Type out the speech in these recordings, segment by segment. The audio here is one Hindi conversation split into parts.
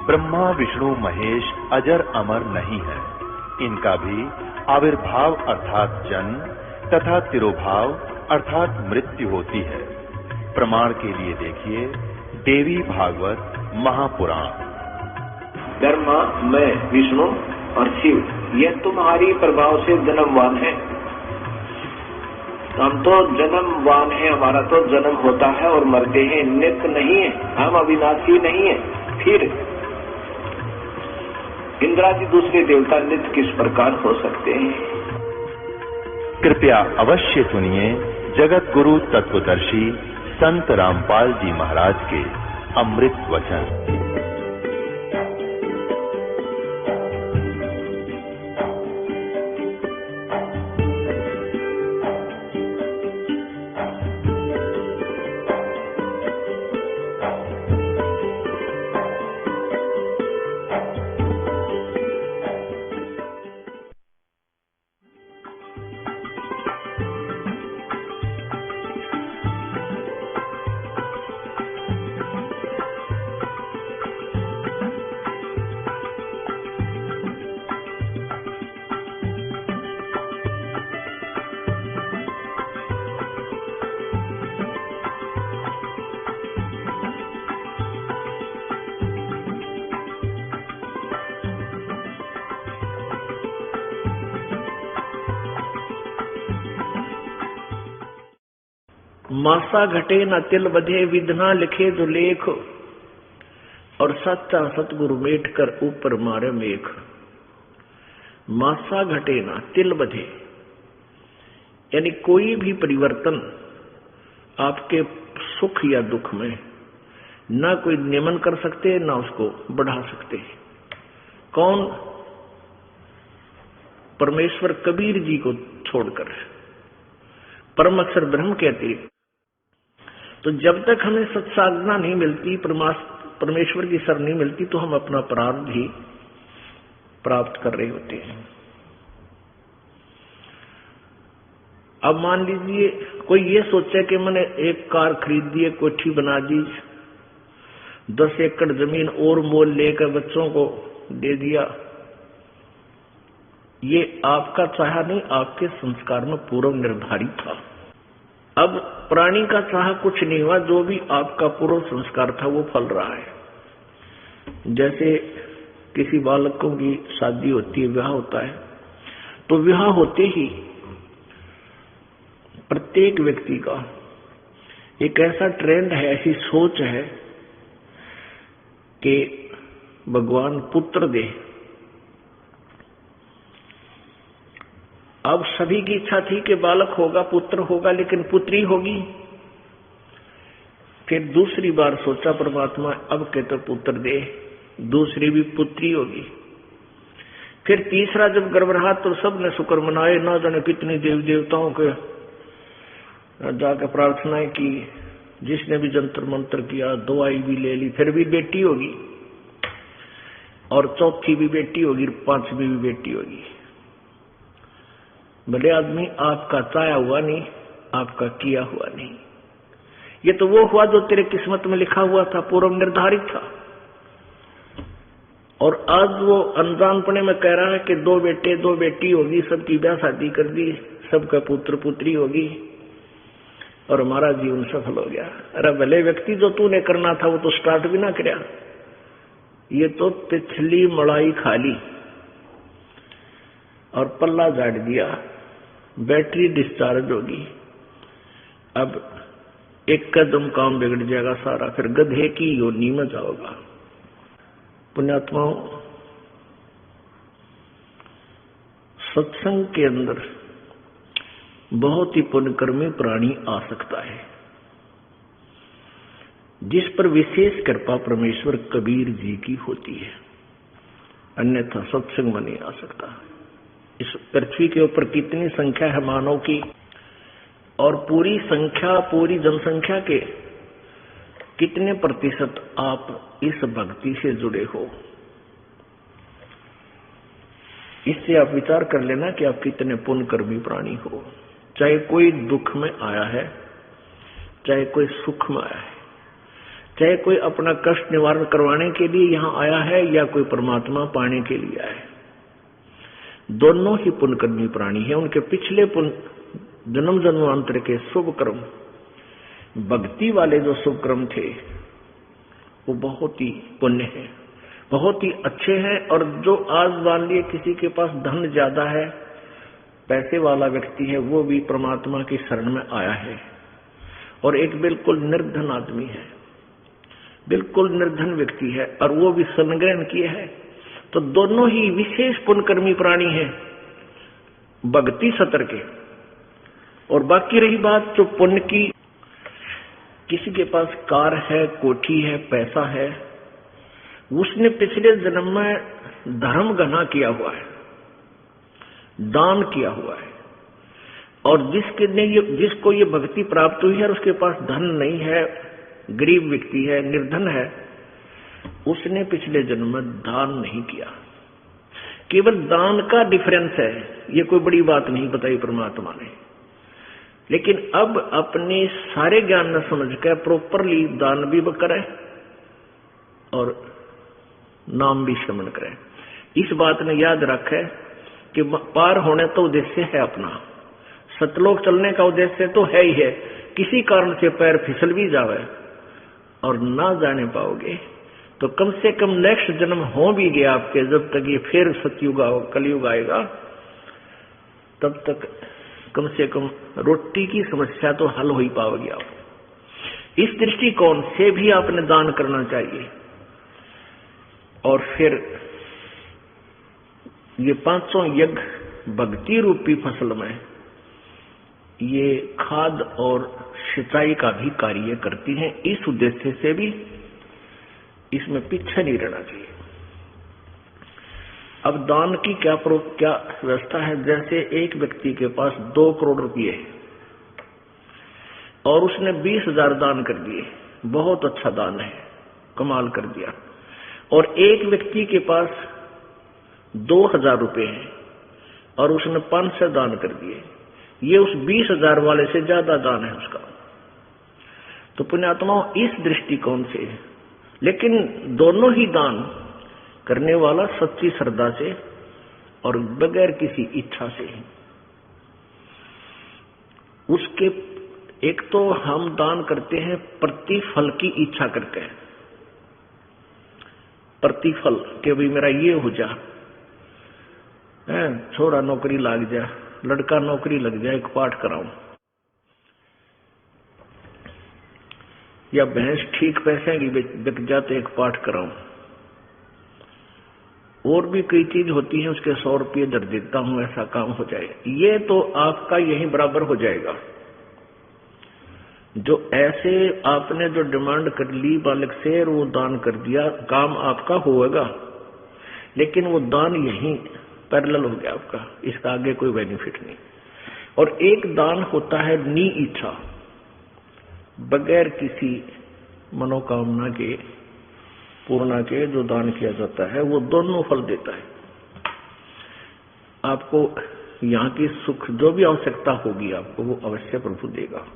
ब्रह्मा विष्णु महेश अजर अमर नहीं है। इनका भी आविर्भाव अर्थात जन्म तथा तिरोभाव अर्थात मृत्यु होती है। प्रमाण के लिए देखिए देवी भागवत महापुराण। ब्रह्मा, मैं, विष्णु और शिव, ये तुम्हारी प्रभाव से जन्मवान है। हम तो जन्मवान है, हमारा तो जन्म होता है और मरते हैं, नित्य नहीं है, हम अविनाशी नहीं है। फिर इंद्रादि दूसरे देवता नित्य किस प्रकार हो सकते हैं? कृपया अवश्य सुनिए जगत गुरु तत्वदर्शी संत रामपाल जी महाराज के अमृत वचन। मासा घटे न तिल बधे, विधना लिखे जो लेख, और सच्चा सतगुरु मेट कर ऊपर मारे मेघ। मासा घटे न तिल बधे, यानी कोई भी परिवर्तन आपके सुख या दुख में ना कोई नियमन कर सकते, ना उसको बढ़ा सकते। कौन? परमेश्वर कबीर जी को छोड़कर, परम अक्षर ब्रह्म के अतिरिक्त। तो जब तक हमें सत्साधना नहीं मिलती, परमेश्वर की शरण नहीं मिलती, तो हम अपना प्रारब्ध ही प्राप्त कर रहे होते हैं। अब मान लीजिए कोई ये सोचे कि मैंने एक कार खरीद दी, एक कोठी बना दी, 10 एकड़ जमीन और मोल लेकर बच्चों को दे दिया। ये आपका चाहा नहीं, आपके संस्कार में पूर्व निर्धारित था। अब प्राणी का चाह कुछ नहीं हुआ, जो भी आपका पूर्व संस्कार था वो फल रहा है। जैसे किसी बालकों की शादी होती है, विवाह होता है, तो विवाह होते ही प्रत्येक व्यक्ति का एक ऐसा ट्रेंड है, ऐसी सोच है कि भगवान पुत्र दे। अब सभी की इच्छा थी कि बालक होगा, पुत्र होगा, लेकिन पुत्री होगी। फिर दूसरी बार सोचा परमात्मा, अब कहते पुत्र दे, दूसरी भी पुत्री होगी। फिर तीसरा जब गर्भ रहा तो सबने शुक्र मनाए, ना जाने कितने देव देवताओं के जाकर प्रार्थनाएं की, जिसने भी जंतर मंत्र किया, दवाई भी ले ली, फिर भी बेटी होगी, और चौथी भी बेटी होगी, 5वीं भी बेटी होगी। भले आदमी, आपका चाया हुआ नहीं, आपका किया हुआ नहीं। ये तो वो हुआ जो तेरे किस्मत में लिखा हुआ था, पूर्व निर्धारित था। और आज वो अनजानपने में कह रहा है कि 2 बेटे 2 बेटी होगी, सबकी ब्याह शादी कर दी, सबका पुत्र पुत्री होगी और हमारा जीवन सफल हो गया। अरे भले व्यक्ति, जो तूने करना था वो तो स्टार्ट भी ना किया, ये तो पिछली मड़ाई खाली और पल्ला झाड़ दिया, बैटरी डिस्चार्ज होगी। अब एक कदम काम बिगड़ जाएगा सारा, फिर गधे की योनि में जाओगा। पुण्यात्माओं, सत्संग के अंदर बहुत ही पुण्यकर्मी प्राणी आ सकता है, जिस पर विशेष कृपा परमेश्वर कबीर जी की होती है, अन्यथा सत्संग में नहीं आ सकता। इस पृथ्वी के ऊपर कितनी संख्या है मानव की, और पूरी संख्या, पूरी जनसंख्या के कितने प्रतिशत आप इस भक्ति से जुड़े हो? इससे आप विचार कर लेना कि आप कितने पुण्यकर्मी प्राणी हो। चाहे कोई दुख में आया है, चाहे कोई सुख में आया है, चाहे कोई अपना कष्ट निवारण करवाने के लिए यहाँ आया है या कोई परमात्मा पाने के लिए आया है, दोनों ही पुण्यकर्मी प्राणी है। उनके पिछले जन्म जन्मांतर के शुभ कर्म, भक्ति वाले जो शुभ कर्म थे, वो बहुत ही पुण्य है, बहुत ही अच्छे हैं। और जो आज मान लिए किसी के पास धन ज्यादा है, पैसे वाला व्यक्ति है, वो भी परमात्मा की शरण में आया है। और एक बिल्कुल निर्धन आदमी है, बिल्कुल निर्धन व्यक्ति है, और वो भी संग्रहण किए है। तो दोनों ही विशेष पुण्यकर्मी प्राणी हैं, भक्ति सतर के। और बाकी रही बात जो पुण्य की, किसी के पास कार है, कोठी है, पैसा है, उसने पिछले जन्म में धर्म घना किया हुआ है, दान किया हुआ है। और जिसको ये भक्ति प्राप्त हुई है और उसके पास धन नहीं है, गरीब व्यक्ति है, निर्धन है, उसने पिछले जन्म में दान नहीं किया। केवल दान का डिफरेंस है, ये कोई बड़ी बात नहीं बताई परमात्मा ने। लेकिन अब अपने सारे ज्ञान न समझ कर प्रॉपरली दान भी करें और नाम भी श्रवण करें। इस बात ने याद रखे कि पार होने तो उद्देश्य है अपना, सतलोक चलने का उद्देश्य तो है ही है। किसी कारण से पैर फिसल भी जावे और ना जाने पाओगे तो कम से कम नेक्स्ट जन्म हो भी गया आपके, जब तक ये फिर सतयुग कलयुग आएगा, तब तक कम से कम रोटी की समस्या तो हल हो ही पाओगे आप। इस दृष्टिकोण से भी आपने दान करना चाहिए। और फिर ये 500 यज्ञ भक्ति रूपी फसल में ये खाद और सिंचाई का भी कार्य करती हैं। इस उद्देश्य से भी इसमें पीछे नहीं रहना चाहिए। अब दान की क्या व्यवस्था है? जैसे एक व्यक्ति के पास 2 करोड़ रुपये और उसने 20,000 दान कर दिए, बहुत अच्छा दान है, कमाल कर दिया। और एक व्यक्ति के पास 2,000 रुपये हैं और उसने 500 दान कर दिए, ये उस 20,000 वाले से ज्यादा दान है उसका। तो पुण्यात्माओं, इस दृष्टिकोण से, लेकिन दोनों ही दान करने वाला सच्ची श्रद्धा से और बगैर किसी इच्छा से। उसके एक तो हम दान करते हैं प्रतिफल की इच्छा करके, प्रतिफल के भी मेरा ये हो जा, छोरा नौकरी लग जा, लड़का नौकरी लग जाए, एक पाठ कराऊं, या भैंस ठीक पैसे की बिक जाते, एक पाठ कराऊं, और भी कई चीज होती है, उसके 100 रुपये दर देता हूं, ऐसा काम हो जाए। ये तो आपका यही बराबर हो जाएगा। जो ऐसे आपने जो डिमांड कर ली बालक से और वो दान कर दिया, काम आपका होगा, लेकिन वो दान यही पैरेलल हो गया आपका, इसका आगे कोई बेनिफिट नहीं। और एक दान होता है नी इच्छा, बगैर किसी मनोकामना के पूर्णा के जो दान किया जाता है, वो दोनों फल देता है। आपको यहाँ की सुख जो भी आवश्यकता होगी आपको, वो अवश्य प्रभु देगा,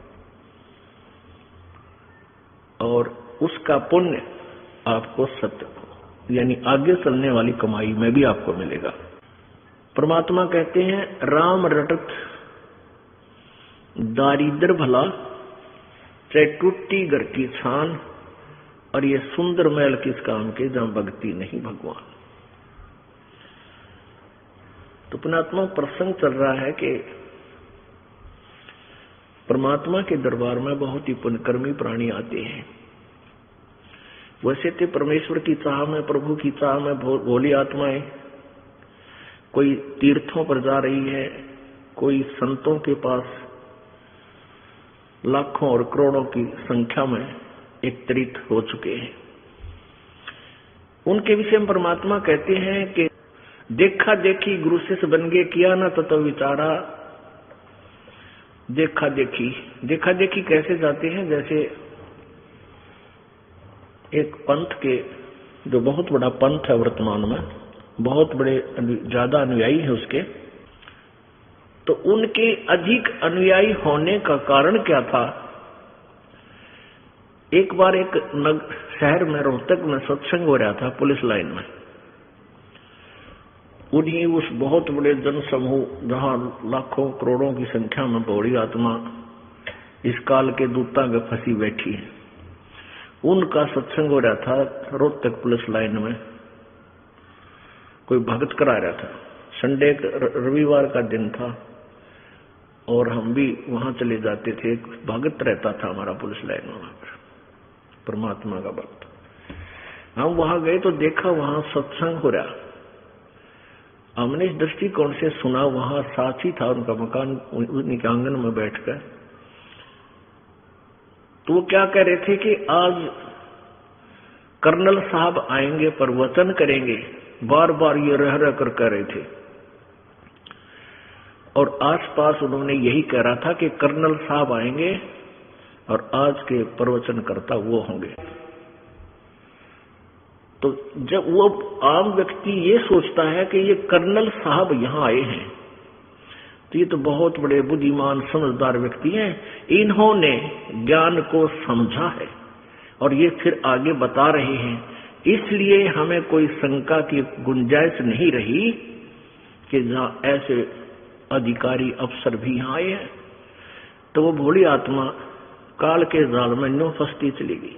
और उसका पुण्य आपको सत्य यानी आगे चलने वाली कमाई में भी आपको मिलेगा। परमात्मा कहते हैं, राम रटत दारिद्र भला, चाहे टूटी घर की छान, और ये सुंदर महल किस काम के जहां भक्ति नहीं भगवान। तो पुण्यात्मा, प्रसंग चल रहा है कि परमात्मा के दरबार में बहुत ही पुण्यकर्मी प्राणी आते हैं। वैसे तो परमेश्वर की चाह में, प्रभु की चाह में भोली आत्माएं कोई तीर्थों पर जा रही है, कोई संतों के पास लाखों और करोड़ों की संख्या में एकत्रित हो चुके हैं। उनके विषय में परमात्मा कहते हैं कि देखा देखी गुरु शिष्य बन गए, किया ना तत्व विचारा। देखा देखी कैसे जाते हैं? जैसे एक पंथ के, जो बहुत बड़ा पंथ है वर्तमान में, बहुत बड़े ज्यादा अनुयायी है उसके, तो उनके अधिक अनुयायी होने का कारण क्या था एक बार एक शहर में रोहतक में सत्संग हो रहा था पुलिस लाइन में। उन्हीं उस बहुत बड़े जन समूह जहां लाखों करोड़ों की संख्या में बौड़ी आत्मा इस काल के दूता में फंसी बैठी है, उनका सत्संग हो रहा था रोहतक पुलिस लाइन में। कोई भगत करा रहा था, संडे रविवार का दिन था और हम भी वहां चले जाते थे। एक भगत रहता था हमारा पुलिस लाइन में, वहां पर परमात्मा का भक्त। हम वहां गए तो देखा वहां सत्संग हो रहा। हमने इस दृष्टिकोण से सुना, वहां साथी था उनका मकान, उनके आंगन में बैठकर तो वो क्या कह रहे थे कि आज कर्नल साहब आएंगे, प्रवचन करेंगे, बार बार ये रह रह कर कह रहे थे। और आसपास उन्होंने यही कह रहा था कि कर्नल साहब आएंगे और आज के प्रवचनकर्ता वो होंगे। तो जब वो आम व्यक्ति ये सोचता है कि ये कर्नल साहब यहां आए हैं, तो ये तो बहुत बड़े बुद्धिमान समझदार व्यक्ति हैं, इन्होंने ज्ञान को समझा है और ये फिर आगे बता रहे हैं, इसलिए हमें कोई शंका की गुंजाइश नहीं रही कि जहां ऐसे अधिकारी अफसर भी यहां आए हैं। तो वो भोली आत्मा काल के जाल में नो फंसती चली गई।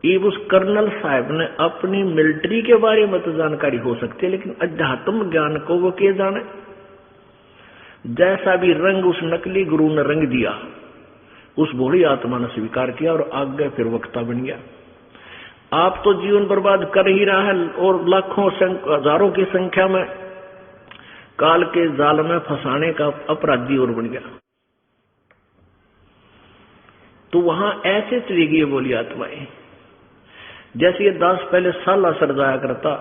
ये उस कर्नल साहब ने अपनी मिलिट्री के बारे में तो जानकारी हो सकती है, लेकिन अध्यात्म ज्ञान को वो क्या जाने। जैसा भी रंग उस नकली गुरु ने रंग दिया, उस भोली आत्मा ने स्वीकार किया और आगे फिर वक्ता बन गया। आप तो जीवन बर्बाद कर ही रहा है और लाखों हजारों की संख्या में काल के जाल में फंसाने का अपराधी और बन गया। तो वहां ऐसे चली गई बोली आत्माएं। जैसे ये दास पहले सालासर जाया करता,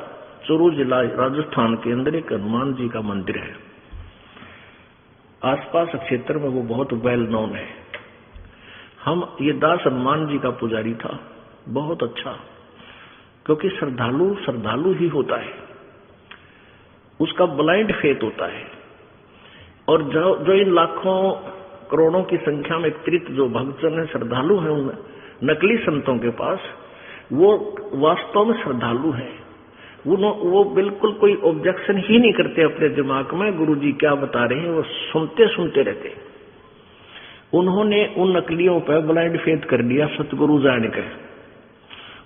चूरू जिला राजस्थान के अंदर एक हनुमान जी का मंदिर है, आसपास क्षेत्र में वो बहुत वेल नोन है। ये दास हनुमान जी का पुजारी था, बहुत अच्छा, क्योंकि श्रद्धालु ही होता है, उसका ब्लाइंड फेथ होता है। और जो इन लाखों करोड़ों की संख्या में एकत्रित जो भक्तजन है, श्रद्धालु हैं, उन नकली संतों के पास, वो वास्तव में श्रद्धालु है। वो बिल्कुल कोई ऑब्जेक्शन ही नहीं करते अपने दिमाग में, गुरु जी क्या बता रहे हैं वो सुनते रहते। उन्होंने उन नकलियों पर ब्लाइंड फेथ कर लिया, सतगुरु जानकर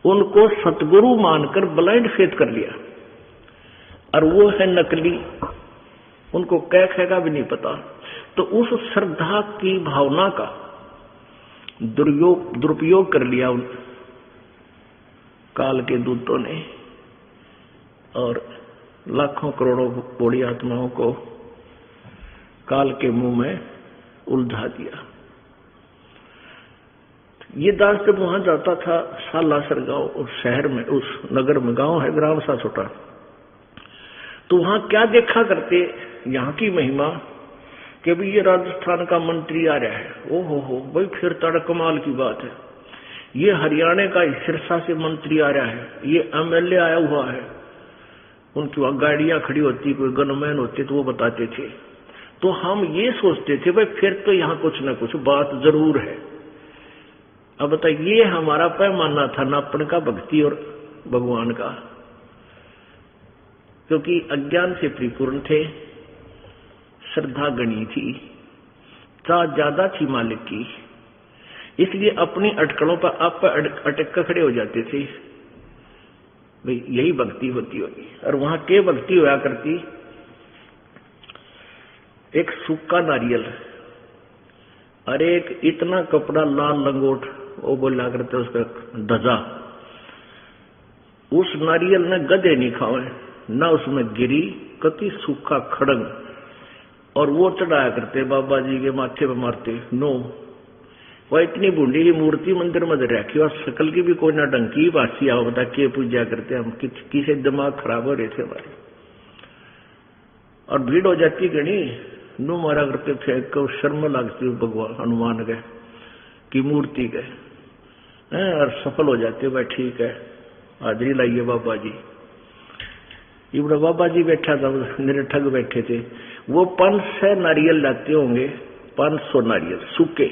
उनको सतगुरु मानकर ब्लाइंड फेथ कर लिया। और वो है नकली, उनको कह भी नहीं पता। तो उस श्रद्धा की भावना का दुरुपयोग कर लिया उन काल के दूतों ने और लाखों करोड़ों बूढ़ी आत्माओं को काल के मुंह में उलझा दिया। ये दास जब वहां जाता था, सालासर गांव उस शहर में, उस नगर में, गांव है ग्राम सा छोटा, तो वहां क्या देखा करते, यहाँ की महिमा कि भाई ये राजस्थान का मंत्री आ रहा है, ओहो भाई फिर तड़ कमाल की बात है, ये हरियाणा का सिरसा से मंत्री आ रहा है, ये एमएलए आया हुआ है। उनकी वहां गाड़ियां खड़ी होती, कोई गनमैन होते तो वो बताते थे। तो हम ये सोचते थे भाई फिर तो यहाँ कुछ न कुछ बात जरूर है। अब बताइए, ये हमारा पैमाना था नापण का भक्ति और भगवान का, क्योंकि अज्ञान से परिपूर्ण थे, श्रद्धा गणी थी, चाह ज्यादा थी मालिक की, इसलिए अपनी अटकलों पर आप अटक कर खड़े हो जाते थे। भाई यही भक्ति होती होगी। और वहां के भक्ति होया करती, एक सूखा नारियल, अरे एक इतना कपड़ा लाल लंगोट, वो बोला करते उसका ध्वजा, उस नारियल ने गधे नहीं खाए, ना उसमें गिरी, कति सूखा खड़ंग, और वो चढ़ाया करते बाबा जी के माथे पे मारते। नो, वह इतनी बूढ़ी की मूर्ति मंदिर में रखी और शकल की भी कोई ना डंकी बासी आओ बता के पूजा करते। हम किसी दिमाग खराब हो रहे थे हमारे, और भीड़ हो जाती घनी, नो मारा करते फेंक कर, शर्म लगती भगवान हनुमान के की मूर्ति के, और सफल हो जाते। भाई ठीक है, हाजरी लाइए बाबा जी। ये बड़ा बाबा जी बैठा था, मेरे ठग बैठे थे, वो 500 नारियल लाते होंगे, 500 नारियल सूखे,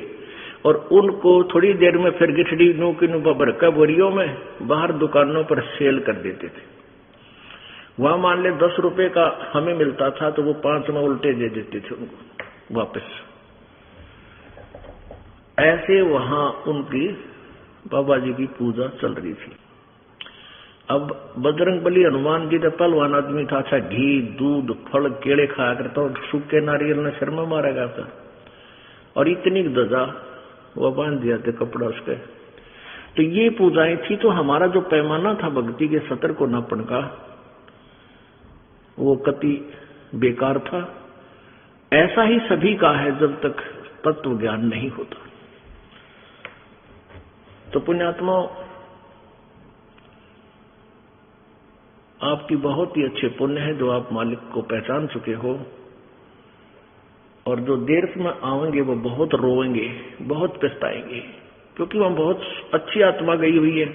और उनको थोड़ी देर में फिर गिठड़ी नू की नू भरका बोरियों में बाहर दुकानों पर सेल कर देते थे। वहां मान ले 10 रुपए का हमें मिलता था तो वो 5 में उल्टे दे देते थे उनको वापस। ऐसे वहां उनकी बाबा जी की पूजा चल रही थी। अब बजरंगबली हनुमान जी ने पहलवान आदमी था, अच्छा घी दूध फल केले खाया करता और सूखे नारियल ने सिर में मारा गया था और इतनी ध्वजा वो बांध दिया थे कपड़ा उसके। तो ये पूजाएं थी। तो हमारा जो पैमाना था भक्ति के सतर को नापन का वो कति बेकार था। ऐसा ही सभी का है जब तक तत्व ज्ञान नहीं होता। तो पुण्यात्मा आपकी बहुत ही अच्छे पुण्य है जो आप मालिक को पहचान चुके हो, और जो देर में आएंगे वो बहुत रोएंगे, बहुत पछताएंगे, क्योंकि वहां बहुत अच्छी आत्मा गई हुई है,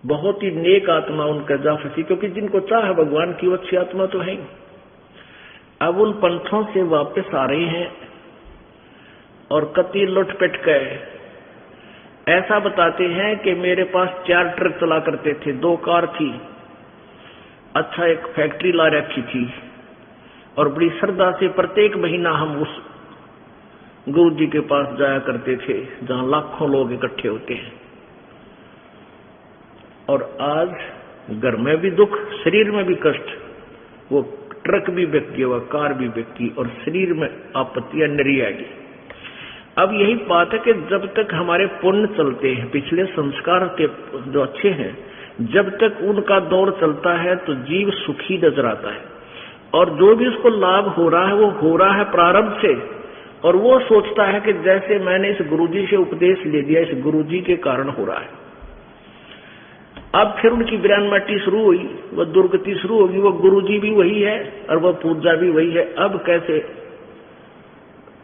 बहुत ही नेक आत्मा उनका जा फंसी, क्योंकि जिनको चाह भगवान की वो अच्छी आत्मा तो है। अब उन पंथों से वापस आ रहे हैं और कति लुटपट गए। ऐसा बताते हैं कि मेरे पास 4 ट्रक चला करते थे, 2 कार थी, अच्छा एक फैक्ट्री ला रखी थी, और बड़ी श्रद्धा से प्रत्येक महीना हम उस गुरु जी के पास जाया करते थे जहां लाखों लोग इकट्ठे होते हैं। और आज घर में भी दुख, शरीर में भी कष्ट, वो ट्रक भी बिक गया, वह कार भी बिक गई, और शरीर में आपत्तियां नरी आएगी। अब यही बात है कि जब तक हमारे पुण्य चलते हैं, पिछले संस्कार के जो अच्छे हैं, जब तक उनका दौर चलता है तो जीव सुखी नजर आता है, और जो भी उसको लाभ हो रहा है वो हो रहा है प्रारब्ध से, और वो सोचता है कि जैसे मैंने इस गुरुजी से उपदेश ले दिया, इस गुरुजी के कारण हो रहा है। अब फिर उनकी विरानमाटी शुरू हुई, वह दुर्गति शुरू होगी, वो गुरुजी भी वही है और वह पूजा भी वही है। अब कैसे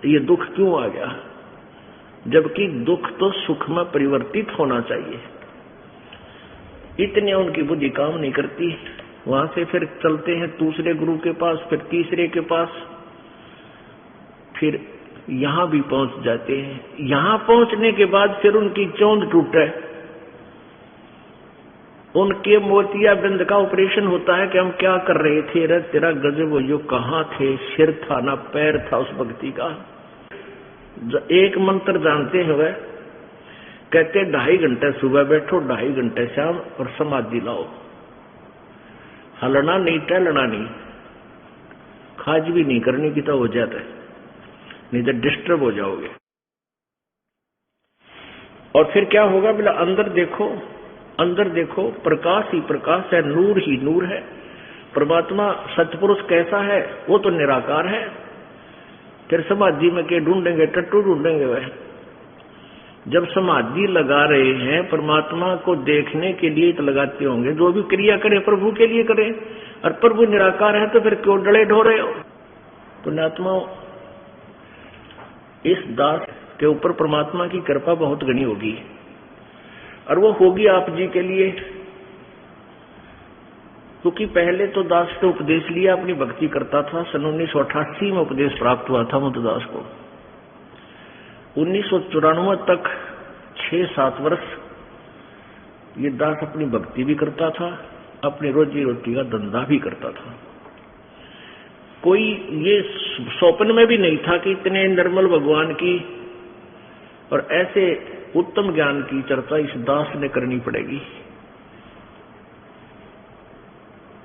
ये दुख क्यों आ गया, जबकि दुख तो सुख में परिवर्तित होना चाहिए। इतने उनकी बुद्धि काम नहीं करती। वहां से फिर चलते हैं दूसरे गुरु के पास, फिर तीसरे के पास, फिर यहां भी पहुंच जाते हैं। यहां पहुंचने के बाद फिर उनकी चौंध टूटे, उनके मोतियाबिंद का ऑपरेशन होता है कि हम क्या कर रहे थे रे, तेरा गजब यो कहां थे, सिर था ना पैर था उस भक्ति का। एक मंत्र जानते हैं वह, कहते 2.5 घंटे सुबह बैठो, 2.5 घंटे शाम, और समाधि लाओ। हलना नहीं, टहलना नहीं, खाज भी नहीं करनी की तो हो जाता है, नहीं तो डिस्टर्ब हो जाओगे। और फिर क्या होगा, बोला अंदर देखो, अंदर देखो, प्रकाश ही प्रकाश है, नूर ही नूर है। परमात्मा सतपुरुष कैसा है, वो तो निराकार है। फिर समाधि में के ढूंढेंगे, टट्टू ढूंढेंगे वह। जब समाधि लगा रहे हैं परमात्मा को देखने के लिए तो लगाते होंगे, जो भी क्रिया करे प्रभु के लिए करे, और प्रभु निराकार है तो फिर क्यों डले ढो रहे हो। पुण्यात्मा, इस दास के ऊपर परमात्मा की कृपा बहुत घनी होगी, और वो होगी आप जी के लिए, क्योंकि पहले तो दास से उपदेश लिया, अपनी भक्ति करता था। सन 1988 में उपदेश प्राप्त हुआ था मुद्दास को। 1994 तक 6-7 वर्ष ये दास अपनी भक्ति भी करता था, अपनी रोजी रोटी का धंधा भी करता था। कोई ये स्वप्न में भी नहीं था कि इतने निर्मल भगवान की और ऐसे उत्तम ज्ञान की चर्चा इस दास ने करनी पड़ेगी।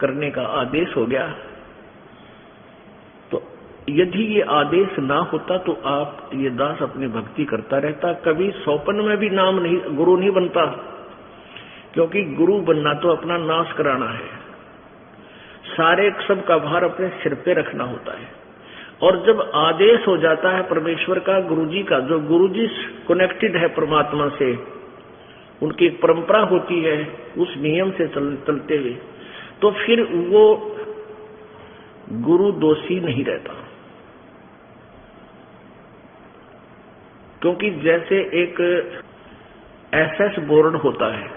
करने का आदेश हो गया। तो यदि ये आदेश ना होता तो आप ये दास अपनी भक्ति करता रहता, कभी स्वप्न में भी नाम नहीं, गुरु नहीं बनता, क्योंकि गुरु बनना तो अपना नाश कराना है, सारे सब का भार अपने सिर पे रखना होता है। और जब आदेश हो जाता है परमेश्वर का, गुरुजी का, जो गुरुजी कनेक्टेड है परमात्मा से, उनकी एक परंपरा होती है, उस नियम से चलते हुए, तो फिर वो गुरु दोषी नहीं रहता। क्योंकि जैसे एक एसएस बोर्ड होता है,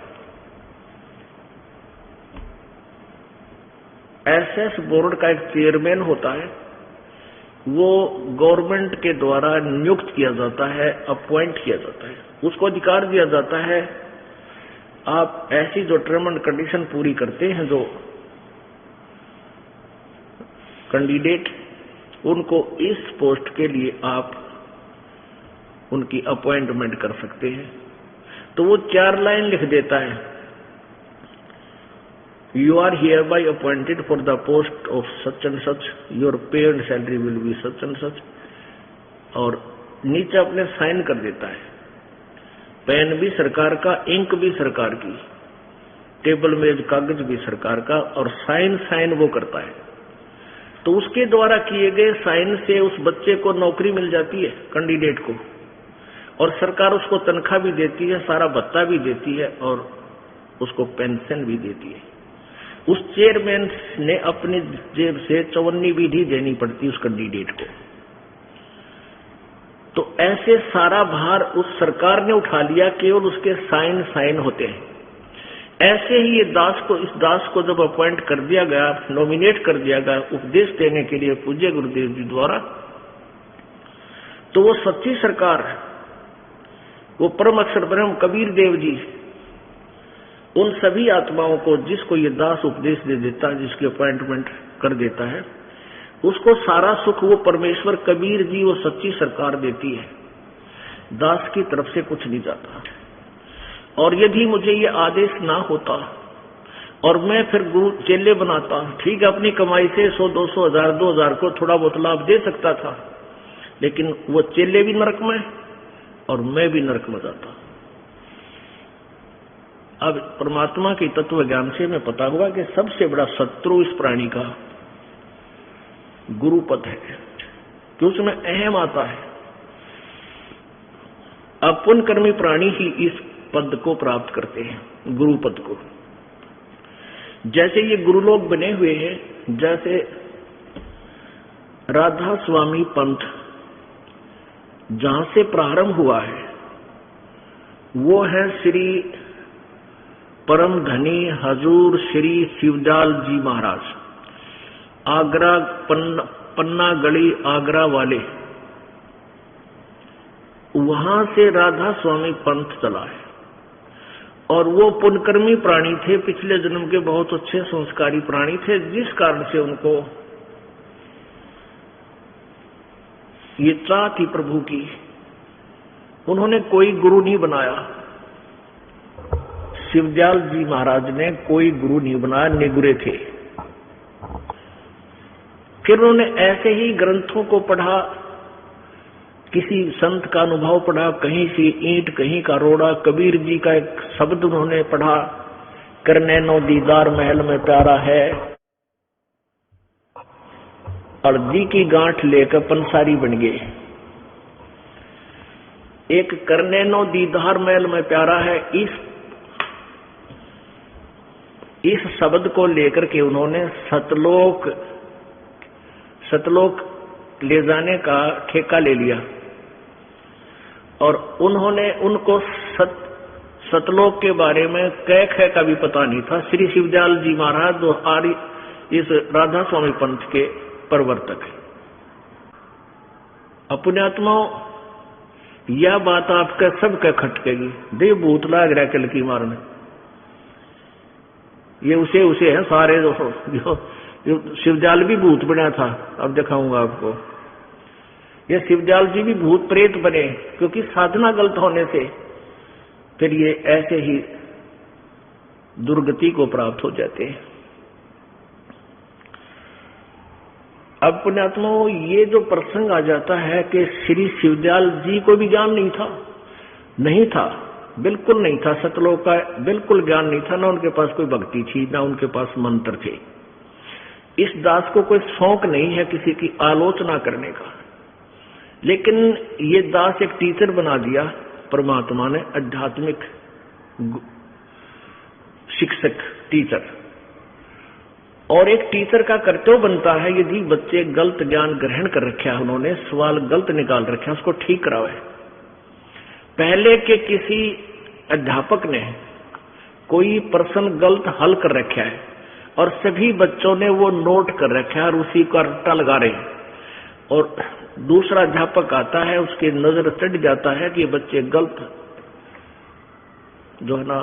एसएस बोर्ड का एक चेयरमैन होता है, वो गवर्नमेंट के द्वारा नियुक्त किया जाता है, अपॉइंट किया जाता है, उसको अधिकार दिया जाता है आप ऐसी जो टर्म एंड कंडीशन पूरी करते हैं जो कैंडिडेट, उनको इस पोस्ट के लिए आप उनकी अपॉइंटमेंट कर सकते हैं। तो वो 4 लाइन लिख देता है, you are here by appointed for the post of such and such, your pay and salary will be such and such, और नीचे अपने साइन कर देता है। पेन भी सरकार का, इंक भी सरकार की, टेबल मेज कागज भी सरकार का, और साइन वो करता है। तो उसके द्वारा किए गए साइन से उस बच्चे को नौकरी मिल जाती है, कैंडिडेट को, और सरकार उसको तनख्वाह भी देती है, सारा भत्ता भी देती है, और उसको पेंशन भी देती है। उस चेयरमैन ने अपनी जेब से 54 विधि देनी पड़ती है उस कैंडिडेट को। तो ऐसे सारा भार उस सरकार ने उठा लिया, केवल उसके साइन होते हैं। ऐसे ही ये इस दास को जब अपॉइंट कर दिया गया, नॉमिनेट कर दिया गया उपदेश देने के लिए पूज्य गुरुदेव जी द्वारा, तो वो सच्ची सरकार, वो परम अक्षर ब्रह्म कबीर देव जी उन सभी आत्माओं को, जिसको ये दास उपदेश दे देता है, जिसकी अपॉइंटमेंट कर देता है, उसको सारा सुख वो परमेश्वर कबीर जी, वो सच्ची सरकार देती है। दास की तरफ से कुछ नहीं जाता। और यदि मुझे ये आदेश ना होता और मैं फिर गुरु चेले बनाता, ठीक है, अपनी कमाई से 100, 200, 1000, 2000 को थोड़ा बहुत लाभ दे सकता था, लेकिन वो चेले भी नरक में और मैं भी नरक में जाता। अब परमात्मा के तत्व ज्ञान से मैं पता हुआ कि सबसे बड़ा शत्रु इस प्राणी का गुरुपद है, कि उसमें अहम आता है। अब पुण्यकर्मी प्राणी ही इस पद को प्राप्त करते हैं, गुरुपद को। जैसे ये गुरुलोक बने हुए हैं, जैसे राधा स्वामी पंथ जहां से प्रारंभ हुआ है, वो है श्री परम धनी हजूर श्री शिवदयाल जी महाराज, आगरा पन्ना गली आगरा वाले, वहां से राधा स्वामी पंथ चला है। और वो पुण्यकर्मी प्राणी थे, पिछले जन्म के बहुत अच्छे संस्कारी प्राणी थे, जिस कारण से उनको ये चाह थी प्रभु की। उन्होंने कोई गुरु नहीं बनाया, शिवदयाल जी महाराज ने कोई गुरु नहीं बनाया, निगुरे थे। फिर उन्होंने ऐसे ही ग्रंथों को पढ़ा, किसी संत का अनुभव पढ़ा, कहीं सी ईंट कहीं का रोड़ा, कबीर जी का एक शब्द उन्होंने पढ़ा, करने नो दीदार महल में प्यारा है, हल्दी की गांठ लेकर पंसारी बन गए। एक करने नो दीदार महल में प्यारा है, इस शब्द को लेकर के उन्होंने सतलोक ले जाने का ठेका ले लिया, और उन्होंने उनको सतलोक के बारे में कै का भी पता नहीं था। श्री शिवदयाल जी महाराज जो इस राधा स्वामी पंथ के प्रवर्तक है। अपने आत्माओं, यह बात आपका सबका खटकेगी, देव भूत लाग रहा कल की मारने, ये उसे है सारे जो शिवदयाल भी भूत बना था। अब दिखाऊंगा आपको, ये शिवदयाल जी भी भूत प्रेत बने, क्योंकि साधना गलत होने से फिर ये ऐसे ही दुर्गति को प्राप्त हो जाते हैं। अब पुण्यात्माओं, ये जो प्रसंग आ जाता है कि श्री शिवदयाल जी को भी ज्ञान नहीं था, बिल्कुल नहीं था, सतलोक का बिल्कुल ज्ञान नहीं था, ना उनके पास कोई भक्ति थी, ना उनके पास मंत्र थे। इस दास को कोई शौक नहीं है किसी की आलोचना करने का, लेकिन ये दास एक टीचर बना दिया परमात्मा ने, आध्यात्मिक शिक्षक टीचर। और एक टीचर का कर्तव्य बनता है, यदि बच्चे गलत ज्ञान ग्रहण कर रखे है, उन्होंने सवाल गलत निकाल रखे, उसको ठीक करावे। पहले के किसी अध्यापक ने कोई प्रश्न गलत हल कर रखा है और सभी बच्चों ने वो नोट कर रखा है और उसी का रट्टा लगा रहे हैं, और दूसरा अध्यापक आता है, उसकी नजर चढ़ जाता है कि ये बच्चे गलत जो है ना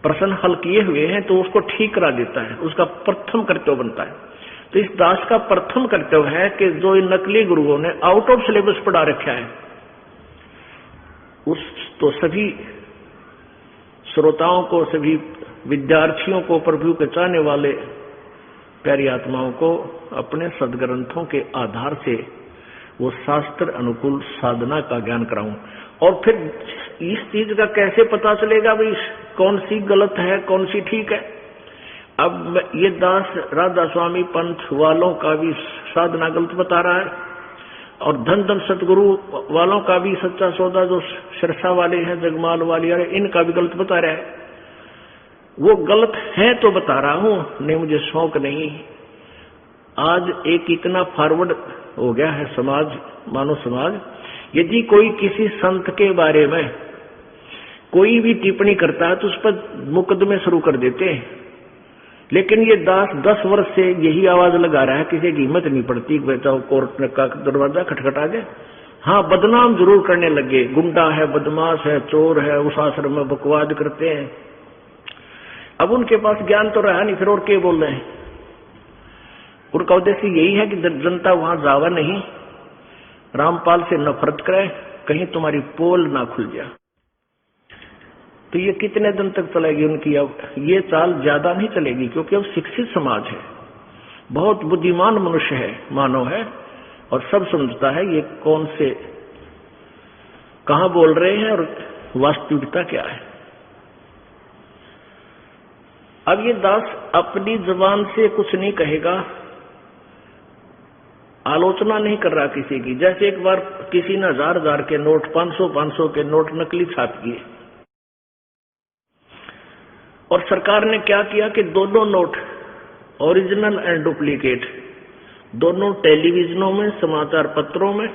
प्रश्न हल किए हुए हैं, तो उसको ठीक करा देता है, उसका प्रथम कर्तव्य बनता है। तो इस दास का प्रथम कर्तव्य है कि जो इन नकली गुरुओं ने आउट ऑफ सिलेबस पढ़ा रखा है, उस तो सभी श्रोताओं को, सभी विद्यार्थियों को, प्रभु के चाहने वाले प्यारी आत्माओं को अपने सदग्रंथों के आधार से वो शास्त्र अनुकूल साधना का ज्ञान कराऊं। और फिर इस चीज का कैसे पता चलेगा भाई कौन सी गलत है, कौन सी ठीक है? अब ये दास राधा स्वामी पंथ वालों का भी साधना गलत बता रहा है, और धन धन सतगुरु वालों का भी सच्चा सौदा जो सिरसा वाले हैं, जगमाल वाले, इनका भी गलत बता रहा है। वो गलत है तो बता रहा हूं, नहीं मुझे शौक नहीं। आज एक इतना फॉरवर्ड हो गया है समाज, मानव समाज, यदि कोई किसी संत के बारे में कोई भी टिप्पणी करता है तो उस पर मुकदमे शुरू कर देते हैं। लेकिन ये दास 10 वर्ष से यही आवाज लगा रहा है, किसी की हिम्मत नहीं पड़ती कि बचाओ कोर्ट का दरवाजा खटखटा दे। हाँ, बदनाम जरूर करने लगे, गुंडा है, बदमाश है, चोर है, उस आश्रम में बकवाद करते हैं। अब उनके पास ज्ञान तो रहा नहीं, फिर और क्या बोल रहे हैं? उनका उद्देश्य यही है कि जनता वहां जावा नहीं, रामपाल से नफरत करे, कहीं तुम्हारी पोल ना खुल जाए। तो ये कितने दिन तक चलेगी उनकी? अब ये चाल ज्यादा नहीं चलेगी, क्योंकि अब शिक्षित समाज है, बहुत बुद्धिमान मनुष्य है, मानव है, और सब समझता है ये कौन से कहां बोल रहे हैं और वास्तविकता क्या है। अब ये दास अपनी जुबान से कुछ नहीं कहेगा, आलोचना नहीं कर रहा किसी की। जैसे एक बार किसी ने 1000 के नोट, 500 के नोट नकली छाप किए, और सरकार ने क्या किया कि दोनों नोट, ओरिजिनल एंड डुप्लीकेट, दोनों टेलीविजनों में, समाचार पत्रों में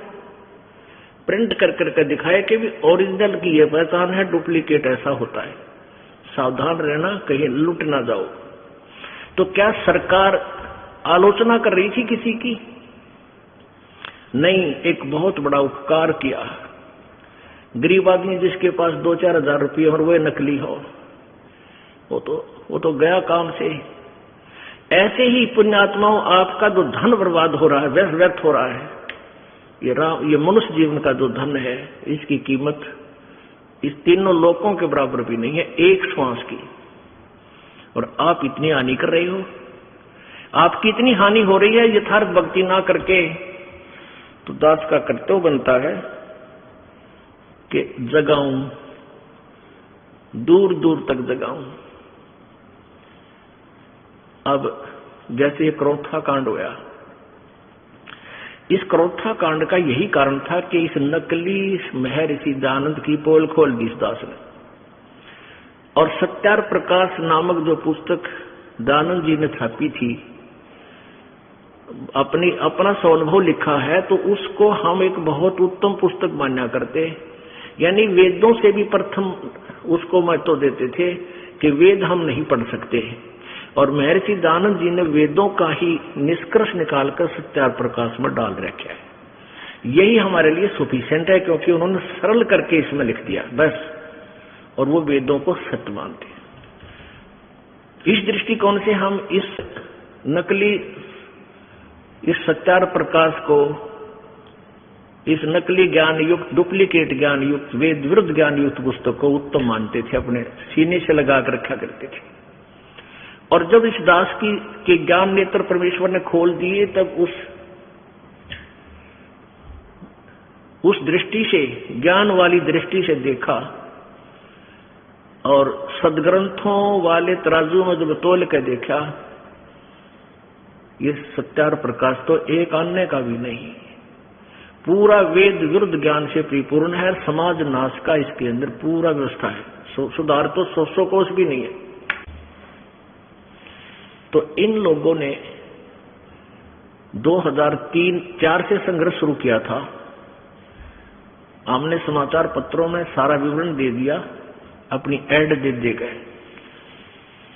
प्रिंट कर करके दिखाए कि भी ओरिजिनल की ये पहचान है, डुप्लीकेट ऐसा होता है, सावधान रहना, कहीं लूट ना जाओ। तो क्या सरकार आलोचना कर रही थी किसी की? नहीं, एक बहुत बड़ा उपकार किया। गरीब आदमी जिसके पास 2-4 हजार रुपये और वह नकली हो, वो तो गया काम से। ऐसे ही पुण्यात्माओं, आपका जो धन बर्बाद हो रहा है, व्यर्थ हो रहा है, ये मनुष्य जीवन का जो धन है, इसकी कीमत इस तीनों लोकों के बराबर भी नहीं है, एक श्वास की। और आप इतनी हानि कर रहे हो, आपकी इतनी हानि हो रही है यथार्थ भक्ति ना करके। तो दास का कर्तव्य बनता है कि जगाऊं, दूर दूर तक जगाऊं। अब जैसे क्रोथा कांड हुआ, इस क्रोथा कांड का यही कारण था कि इस नकली महर्षि दयानंद की पोल खोल दी इस दास ने। और सत्यार प्रकाश नामक जो पुस्तक दयानंद जी ने छापी थी, अपना स्वानुभव लिखा है, तो उसको हम एक बहुत उत्तम पुस्तक माना करते, यानी वेदों से भी प्रथम उसको महत्व देते थे कि वेद हम नहीं पढ़ सकते। और महर्षि दयानंद जी ने वेदों का ही निष्कर्ष निकालकर सत्यार प्रकाश में डाल रखा है। यही हमारे लिए सफिशिएंट है, क्योंकि उन्होंने सरल करके इसमें लिख दिया बस, और वो वेदों को सत्य मानते हैं। इस दृष्टिकोण से हम इस नकली, इस सत्यार प्रकाश को, इस नकली ज्ञान युक्त, डुप्लीकेट ज्ञान युक्त, वेद विरुद्ध ज्ञान युक्त पुस्तक को उत्तम मानते थे, अपने सीने से लगा कर रखा करते थे। और जब इस दास के ज्ञान नेत्र परमेश्वर ने खोल दिए, तब उस दृष्टि से, ज्ञान वाली दृष्टि से देखा, और सदग्रंथों वाले तराजू में जब तोल के देखा, ये सत्यार प्रकाश तो एक आने का भी नहीं, पूरा वेद विरुद्ध ज्ञान से परिपूर्ण है। समाज नाश का इसके अंदर पूरा व्यवस्था है, सुधार तो 100 कोस भी नहीं है। तो इन लोगों ने 2003-4 से संघर्ष शुरू किया था। हमने समाचार पत्रों में सारा विवरण दे दिया, अपनी एड दे गए।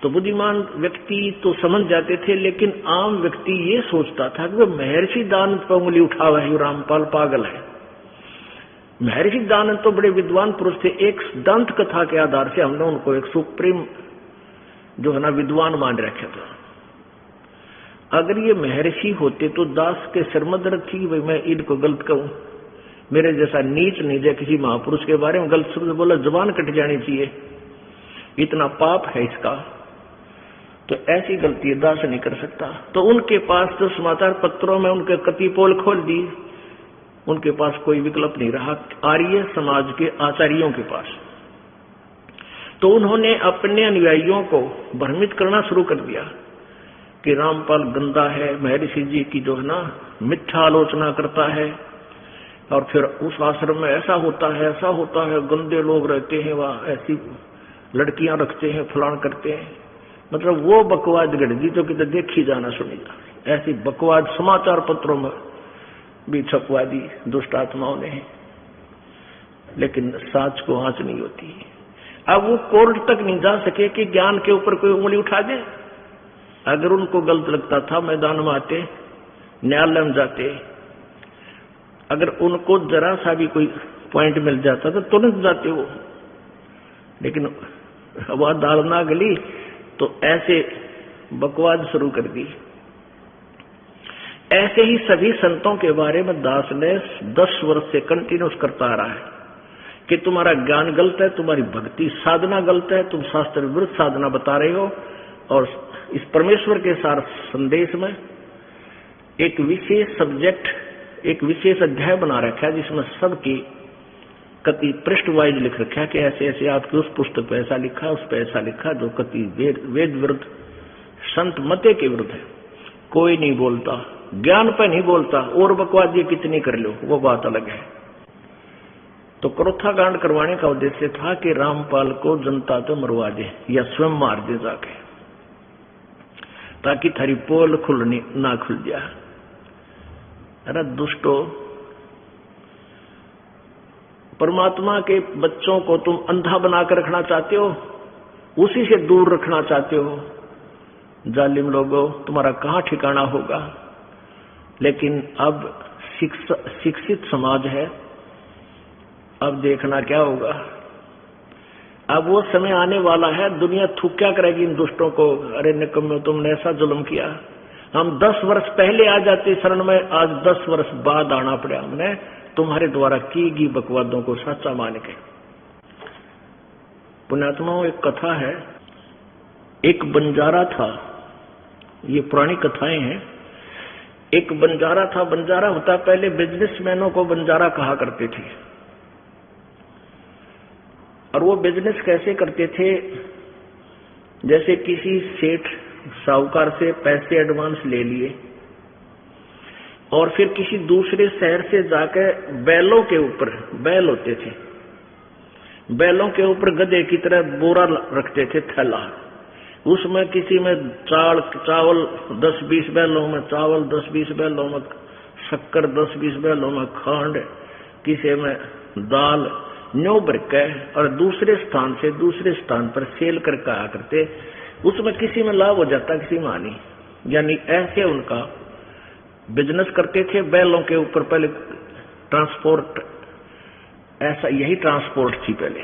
तो बुद्धिमान व्यक्ति तो समझ जाते थे, लेकिन आम व्यक्ति ये सोचता था कि महर्षि दानव पर उंगली उठा हुआ है, रामपाल पागल है। महर्षि दानव तो बड़े विद्वान पुरुष थे। एक दंत कथा के आधार से हमने उनको एक सुप्रीम जो है ना विद्वान मान रखा था। अगर ये महर्षि होते तो दास के सिरमदर्द थी, भाई मैं इनको गलत कहूं, मेरे जैसा नीच निजे किसी महापुरुष के बारे में गलत शब्द बोला, जुबान कट जानी चाहिए, इतना पाप है इसका। तो ऐसी गलती दास नहीं कर सकता। तो उनके पास तो समाचार पत्रों में उनके कति पोल खोल दी, उनके पास कोई विकल्प नहीं रहा आर्य समाज के आचार्यों के पास। तो उन्होंने अपने अनुयायियों को भ्रमित करना शुरू कर दिया कि रामपाल गंदा है, महर्षि जी की जो है ना मिथ्या आलोचना करता है, और फिर उस आश्रम में ऐसा होता है, गंदे लोग रहते हैं, वहां ऐसी लड़कियां रखते हैं, फलान करते हैं। मतलब वो बकवाद गढ़ जो कितने देखी जाना सुनी जा, ऐसी बकवाद समाचार पत्रों में भी छपवा दी दुष्ट आत्माओं ने, लेकिन साच को आंच नहीं होती। अब वो कोर्ट तक नहीं जा सके कि ज्ञान के ऊपर कोई उंगली उठा दे। अगर उनको गलत लगता था मैदान में आते, न्यायालय में जाते, अगर उनको जरा सा भी कोई पॉइंट मिल जाता तो तुरंत जाते वो, लेकिन वह दाल ना गली तो ऐसे बकवाद शुरू कर दी। ऐसे ही सभी संतों के बारे में दास ने 10 वर्ष से कंटिन्यूस करता आ रहा है कि तुम्हारा ज्ञान गलत है, तुम्हारी भक्ति साधना गलत है, तुम शास्त्र विरुद्ध साधना बता रहे हो। और इस परमेश्वर के सार संदेश में एक विशेष सब्जेक्ट, एक विशेष अध्याय बना रखा है जिसमें सबकी कति पृष्ठ वाइज लिख रखा है कि ऐसे ऐसे आपके उस पुस्तक पे ऐसा लिखा, उस पे ऐसा लिखा, जो कति वेद विरुद्ध, संत मते के विरुद्ध है। कोई नहीं बोलता, ज्ञान पे नहीं बोलता, और बकवाद ये कितनी कर लो वो बात अलग है। तो क्रोथा कांड करवाने का उद्देश्य था कि रामपाल को जनता तो मरवा दे या स्वयं मार दे जाके, ताकि थारी पोल खुलनी ना खुल जा। अरे दुष्टो, परमात्मा के बच्चों को तुम अंधा बनाकर रखना चाहते हो, उसी से दूर रखना चाहते हो। जालिम लोगों, तुम्हारा कहां ठिकाना होगा। लेकिन अब शिक्षित समाज है, अब देखना क्या होगा। अब वो समय आने वाला है, दुनिया थूक क्या करेगी इन दुष्टों को। अरे निकम्मे, तुमने ऐसा जुल्म किया, हम 10 वर्ष पहले आ जाते शरण में, आज 10 वर्ष बाद आना पड़ा हमने तुम्हारे द्वारा की गई बकवादों को सच्चा मान के। पुण्यात्माओं, एक कथा है, एक बंजारा था, ये पुरानी कथाएं हैं। एक बंजारा था, बंजारा होता पहले बिजनेसमैनों को बंजारा कहा करते थे। और वो बिजनेस कैसे करते थे, जैसे किसी सेठ साहूकार से पैसे एडवांस ले लिए और फिर किसी दूसरे शहर से जाकर बैलों के ऊपर, बैल होते थे, बैलों के ऊपर गधे की तरह बोरा रखते थे, थैला, उसमें किसी में चावल 10-20 बैलों में चावल, 10-20 बैलों में शक्कर, 10-20 बैलों में खंड, किसी में दाल, न्यू बरके, और दूसरे स्थान से दूसरे स्थान पर सेल करके आया करते। उसमें किसी में लाभ हो जाता, किसी में हानि। यानी ऐसे उनका बिजनेस करते थे। बैलों के ऊपर पहले ट्रांसपोर्ट, ऐसा यही ट्रांसपोर्ट थी पहले।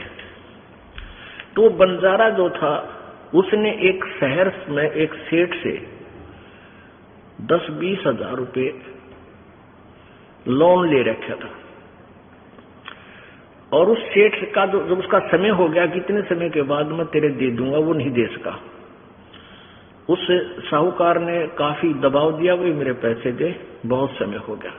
तो बंजारा जो था, उसने एक शहर में एक सेठ से 10-20 हजार रुपये लोन ले रखा था। और उस सेठ का जब उसका समय हो गया, कितने समय के बाद मैं तेरे दे दूंगा, वो नहीं दे सका। उस साहूकार ने काफी दबाव दिया, भाई मेरे पैसे दे, बहुत समय हो गया।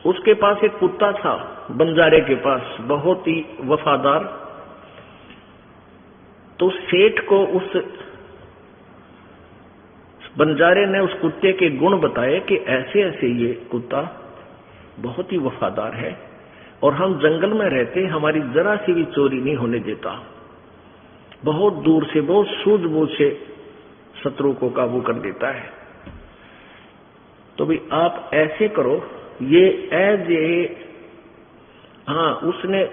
उसके पास एक कुत्ता था, बंजारे के पास, बहुत ही वफादार। तो सेठ को उस बंजारे ने उस कुत्ते के गुण बताए कि ऐसे ऐसे ये कुत्ता बहुत ही वफादार है, और हम जंगल में रहते, हमारी जरा सी भी चोरी नहीं होने देता, बहुत दूर से, बहुत सूझबूझ से शत्रु को काबू कर देता है। तो भी आप ऐसे करो, ये हाँ, उसने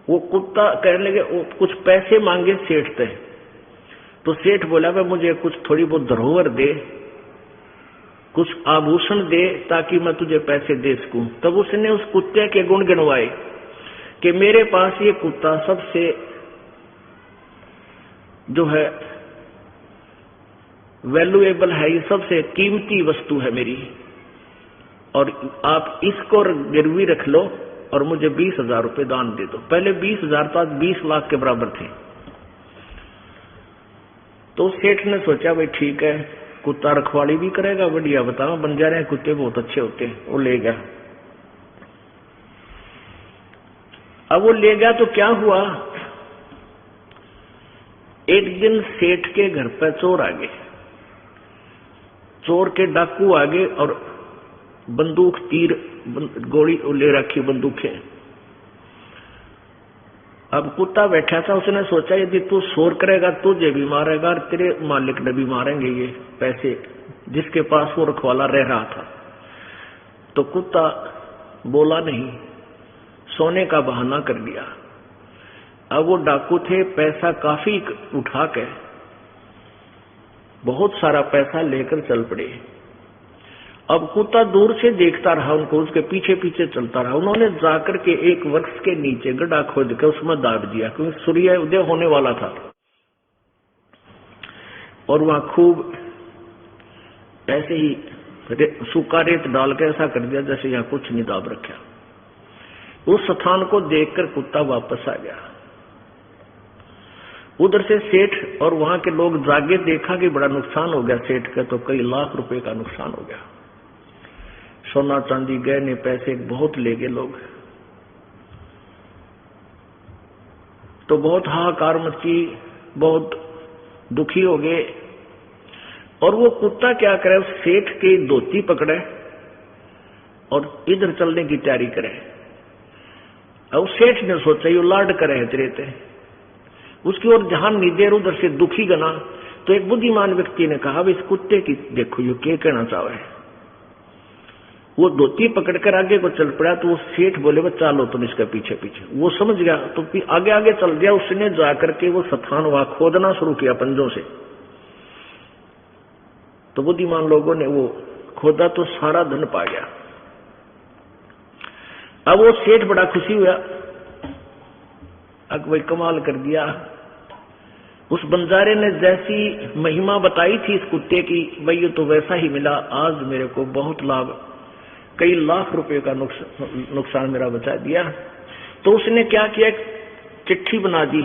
वो कुत्ता कहने लगे, वो कुछ पैसे मांगे सेठ से। तो सेठ बोला भाई मुझे कुछ थोड़ी बहुत धरोहर दे, कुछ आभूषण दे ताकि मैं तुझे पैसे दे सकूं। तब उसने उस कुत्ते के गुण गिनवाए कि मेरे पास ये कुत्ता सबसे जो है वैल्यूएबल है, ये सबसे कीमती वस्तु है मेरी, और आप इसको गिरवी रख लो और मुझे 20,000 रुपये दान दे दो। पहले 20,000 तो आज 20 लाख के बराबर थे। तो सेठ ने सोचा भाई ठीक है, कुत्ता रखवाली भी करेगा, बढ़िया, बताओ बंजारे कुत्ते बहुत अच्छे होते हैं। वो ले गया। अब वो ले गया तो क्या हुआ, एक दिन सेठ के घर पर चोर आ गए, चोर के डाकू आ गए और बंदूक, तीर, गोली ले रखी बंदूकें। अब कुत्ता बैठा था, उसने सोचा यदि तू शोर करेगा तुझे भी मारेगा और तेरे मालिक ने भी मारेंगे ये पैसे जिसके पास वो रखवाला रह रहा था। तो कुत्ता बोला नहीं, सोने का बहाना कर दिया। अब वो डाकू थे, पैसा काफी उठा के बहुत सारा पैसा लेकर चल पड़े। अब कुत्ता दूर से देखता रहा उनको, उसके पीछे पीछे चलता रहा। उन्होंने जाकर के एक वृक्ष के नीचे गड्ढा खोद के उसमें दाब दिया, क्योंकि सूर्य उदय होने वाला था, और वहां खूब ऐसे ही सूखा रेत डाल के ऐसा कर दिया जैसे यहाँ कुछ नहीं दाब रखा। उस स्थान को देखकर कुत्ता वापस आ गया। उधर से सेठ और वहां के लोग जागे, देखा कि बड़ा नुकसान हो गया सेठ का, तो कई लाख रुपए का नुकसान हो गया। सोना चांदी गहने पैसे बहुत ले गए लोग। तो बहुत हाहाकार मची, बहुत दुखी हो गए। और वो कुत्ता क्या करे, उस सेठ की धोती पकड़े और इधर चलने की तैयारी करे। अब सेठ ने सोचा ये लाड करे तेरे ते, उसकी ओर ध्यान नहीं दे, उधर से दुखी गना। तो एक बुद्धिमान व्यक्ति ने कहा इस कुत्ते की देखो ये क्या कहना चाहे। वो धोती पकड़कर आगे को चल पड़ा। तो वो सेठ बोले वो चालो तुम इसके पीछे पीछे। वो समझ गया तो आगे आगे चल दिया। उसने जाकर के वो स्थान वहां खोदना शुरू किया पंजों से। तो बुद्धिमान लोगों ने वो खोदा तो सारा धन पा गया। अब वो सेठ बड़ा खुशी हुआ, अब वही कमाल कर दिया। उस बंजारे ने जैसी महिमा बताई थी इस कुत्ते की, भाई ये तो वैसा ही मिला। आज मेरे को बहुत लाभ, कई लाख रुपए का नुकसान मेरा बचा दिया। तो उसने क्या किया, चिट्ठी बना दी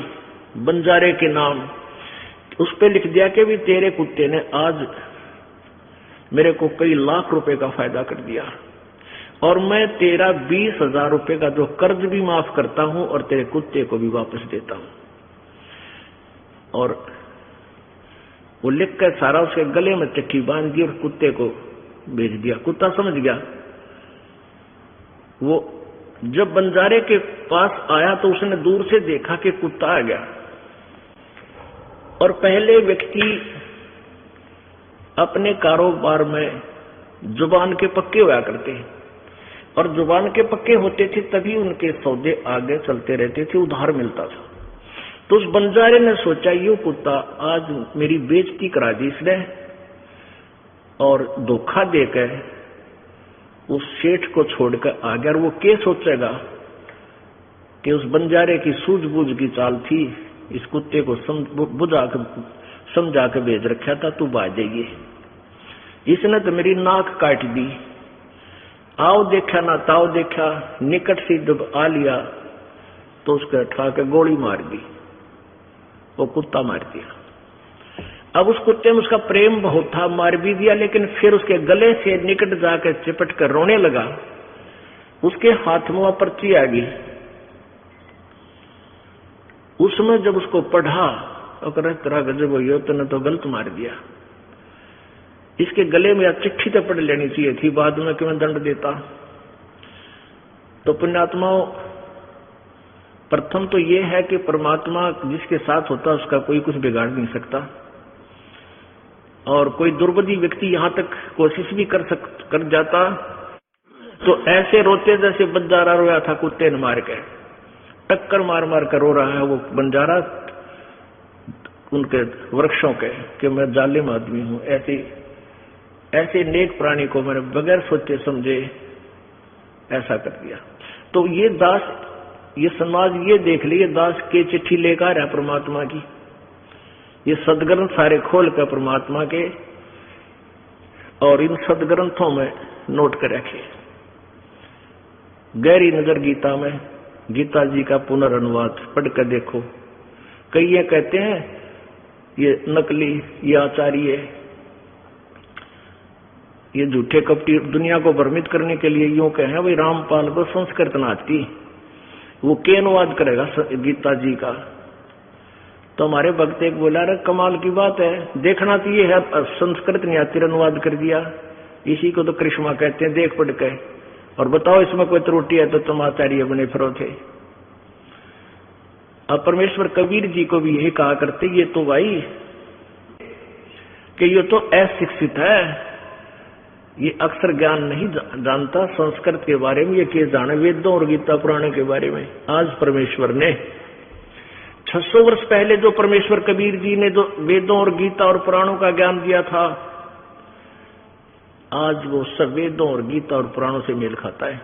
बंजारे के नाम, उस पर लिख दिया कि भी तेरे कुत्ते ने आज मेरे को कई लाख रुपए का फायदा कर दिया, और मैं तेरा 20,000 रुपए का जो कर्ज भी माफ करता हूं और तेरे कुत्ते को भी वापस देता हूं। और वो लिख कर सारा उसके गले में चिट्ठी बांध दी और कुत्ते को भेज दिया। कुत्ता समझ गया। वो जब बंजारे के पास आया तो उसने दूर से देखा कि कुत्ता आ गया। और पहले व्यक्ति अपने कारोबार में जुबान के पक्के हुआ करते हैं, और जुबान के पक्के होते थे तभी उनके सौदे आगे चलते रहते थे, उधार मिलता था। तो उस बंजारे ने सोचा ये कुत्ता आज मेरी बेइज्जती करा दी इसने, और धोखा देकर उस सेठ को छोड़कर आ गया। और वो क्या सोचेगा कि उस बंजारे की सूझबूझ की चाल थी, इस कुत्ते को समझा के भेज रखा था, तू बाज जाइए, इसने तो मेरी नाक काट दी। आओ देखा ना ताओ देखा, निकट से जब आ लिया तो उसके उठा के गोली मार दी, वो कुत्ता मार दिया। अब उस कुत्ते में उसका प्रेम बहुत था, मार भी दिया, लेकिन फिर उसके गले से निकट जाकर चिपट कर रोने लगा। उसके हाथ में वह पर्ची आ गई, उसमें जब उसको पढ़ा तो तेरा गजब हो, तूने तो गलत मार दिया, इसके गले में चिट्ठी तो पढ़ लेनी चाहिए थी, बाद में कि मैं दंड देता। तो पुण्यात्माओं, प्रथम तो ये है कि परमात्मा जिसके साथ होता है उसका कोई कुछ बिगाड़ नहीं सकता, और कोई दुर्बुद्धि व्यक्ति यहां तक कोशिश भी कर जाता तो ऐसे रोते जैसे बंजारा रोया था कुत्ते ने मार के। टक्कर मार मार कर रो रहा है वो बंजारा उनके वृक्षों के कि मैं जालिम आदमी हूं। ऐसे नेक प्राणी को मैंने बगैर सोचे समझे ऐसा कर दिया। तो ये दास, ये समाज ये देख लीजिए, दास के चिट्ठी लेकर है परमात्मा की, ये सदग्रंथ सारे खोल कर परमात्मा के, और इन सदग्रंथों में नोट कर रखे। गहरी नजर गीता में, गीता जी का पुनर्अनुवाद पढ़ कर देखो। कई ये कहते हैं ये नकली, ये आचार्य, ये झूठे कपटी दुनिया को भ्रमित करने के लिए यूं कहे भाई रामपाल को संस्कृत ना आती, वो के अनुवाद करेगा गीता जी का। तो हमारे भक्त एक बोला, अरे कमाल की बात है, देखना तो ये है संस्कृत नहीं आती अनुवाद कर दिया, इसी को तो कृष्णा कहते हैं, देख पढ़ के और बताओ इसमें कोई त्रुटि है तो तुम आचार्य बने फिरो थे। अब परमेश्वर कबीर जी को भी यही कहा करते, ये तो भाई कि ये तो अशिक्षित है, ये अक्षर ज्ञान नहीं जानता संस्कृत के बारे में, ये क्या जाने वेदों और गीता पुराण के बारे में। आज परमेश्वर ने 600 वर्ष पहले जो परमेश्वर कबीर जी ने जो वेदों और गीता और पुराणों का ज्ञान दिया था, आज वो सब वेदों और गीता और पुराणों से मेल खाता है।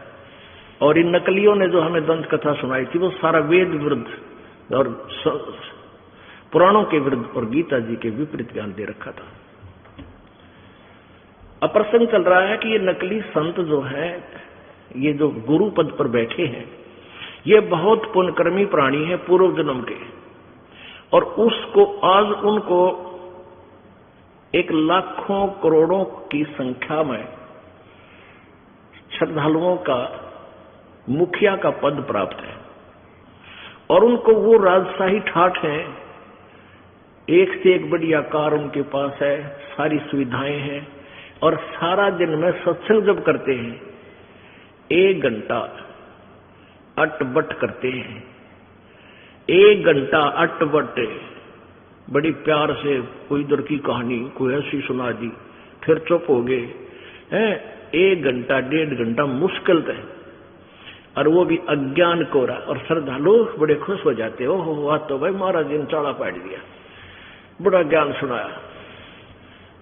और इन नकलियों ने जो हमें दंत कथा सुनाई थी, वो सारा वेद विरुद्ध और पुराणों के विरुद्ध और गीता जी के विपरीत ज्ञान दे रखा था। अब प्रसंग चल रहा है कि ये नकली संत जो है, ये जो गुरु पद पर बैठे हैं, ये बहुत पुण्यकर्मी प्राणी है पूर्व जन्म के, और उसको आज उनको 1 लाखों करोड़ों की संख्या में श्रद्धालुओं का मुखिया का पद प्राप्त है, और उनको वो राजशाही ठाठ है, एक से एक बढ़िया कार उनके पास है, सारी सुविधाएं हैं, और सारा दिन में सत्संग जब करते हैं 1 घंटा अटबट करते हैं, 1 घंटा अटबट, बड़ी प्यार से कोई इधर की कहानी कोई ऐसी सुना दी, फिर चुप हो गए हैं, 1 घंटा 1.5 घंटा मुश्किल है, और वो भी अज्ञान कोरा। और श्रद्धालु बड़े खुश हो जाते, ओहो आज तो भाई महाराज ने चाड़ा पाट दिया, बड़ा ज्ञान सुनाया।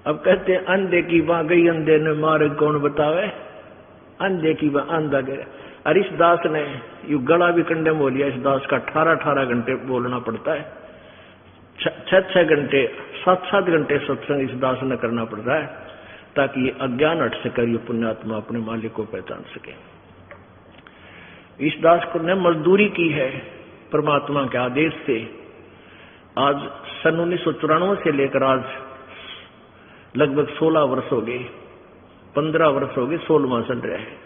अब कहते हैं अंधे की बाँ गई अंधे ने मारे कौन बतावे, अंधे की बाँ अंधा गया। और इस दास ने यू गला भी कंडे हो लिया, इस दास का 18 घंटे बोलना पड़ता है, 6 घंटे 7 घंटे सत्संग इस दास ने करना पड़ता है, ताकि ये अज्ञान हट सके, ये पुण्यात्मा अपने मालिक को पहचान सके। इस दास को ने मजदूरी की है परमात्मा के आदेश से। आज सन 1994 से लेकर आज लगभग 16 वर्ष हो गए, 15 वर्ष हो गए, 16वां चल रहा है।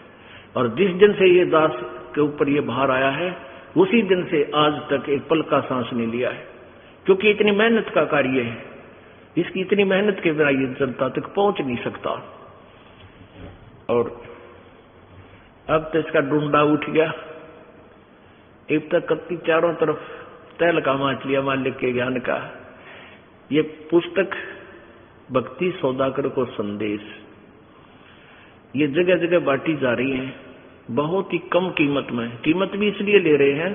और जिस दिन से ये दास के ऊपर ये भार आया है, उसी दिन से आज तक एक पल का सांस नहीं लिया है, क्योंकि इतनी मेहनत का कार्य है, इसकी इतनी मेहनत के बिना ये जनता तक पहुंच नहीं सकता। और अब तो इसका डूंडा उठ गया, एक तक कत्ती चारों तरफ तैल का माच लिया मालिक के ज्ञान का। ये पुस्तक भक्ति सौदागर को संदेश, ये जगह जगह बांटी जा रही है, बहुत ही कम कीमत में। कीमत भी इसलिए ले रहे हैं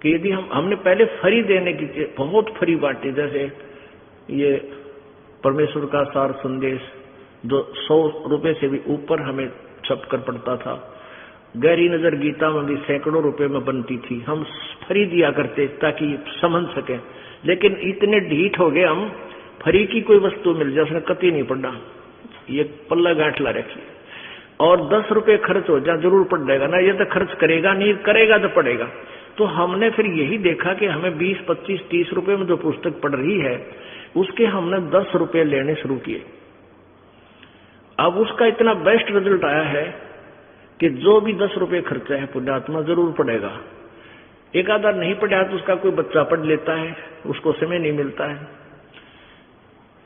कि यदि हमने पहले फ्री देने की, बहुत फ्री बांटी, जैसे ये परमेश्वर का सार संदेश जो 100 रुपए से भी ऊपर हमें छपकर पड़ता था, गहरी नजर गीता में भी सैकड़ों रुपए में बनती थी, हम फ्री दिया करते ताकि समझ सके। लेकिन इतने ढीठ हो गए हम, फ्री की कोई वस्तु मिल जाए उसने कति नहीं पड़ना, ये पल्ला गांठ ला रखी, और 10 रुपए खर्च हो जाए जरूर पड़ जाएगा ना, ये तो खर्च करेगा नहीं, करेगा तो पड़ेगा। तो हमने फिर यही देखा कि हमें 20, 25, 30 रुपए में जो पुस्तक पड़ रही है, उसके हमने 10 रुपए लेने शुरू किए। अब उसका इतना बेस्ट रिजल्ट आया है कि जो भी 10 रुपए खर्चा है पुण्यात्मा जरूर पड़ेगा। एक आधा नहीं पड़ा तो उसका कोई बच्चा पढ़ लेता है, उसको समय नहीं मिलता है,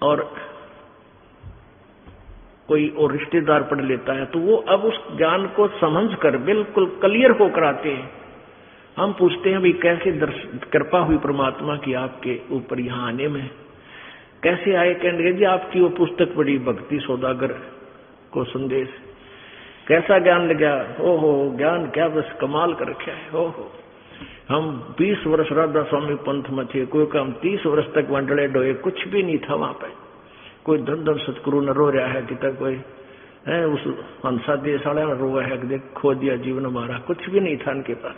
और कोई और रिश्तेदार पढ़ लेता है, तो वो अब उस ज्ञान को समझकर बिल्कुल क्लियर होकर आते हैं। हम पूछते हैं भाई कैसे कृपा हुई परमात्मा की आपके ऊपर यहाँ आने में, कैसे आए? कहेंगे जी आपकी वो पुस्तक पढ़ी भक्ति सौदागर को संदेश, कैसा ज्ञान लगा, ओहो ज्ञान क्या बस कमाल कर रखा है, ओहो हम 20 वर्ष राधा स्वामी पंथ में थे, कोई काम 30 वर्ष तक वंडले डोए, कुछ भी नहीं था वहां पे। कोई धन धन सतगुरु न रो रहा है कि तक कोई है उस हंसा देश वाले में रोआ है कि देख खो दिया जीवन हमारा, कुछ भी नहीं था उनके पास।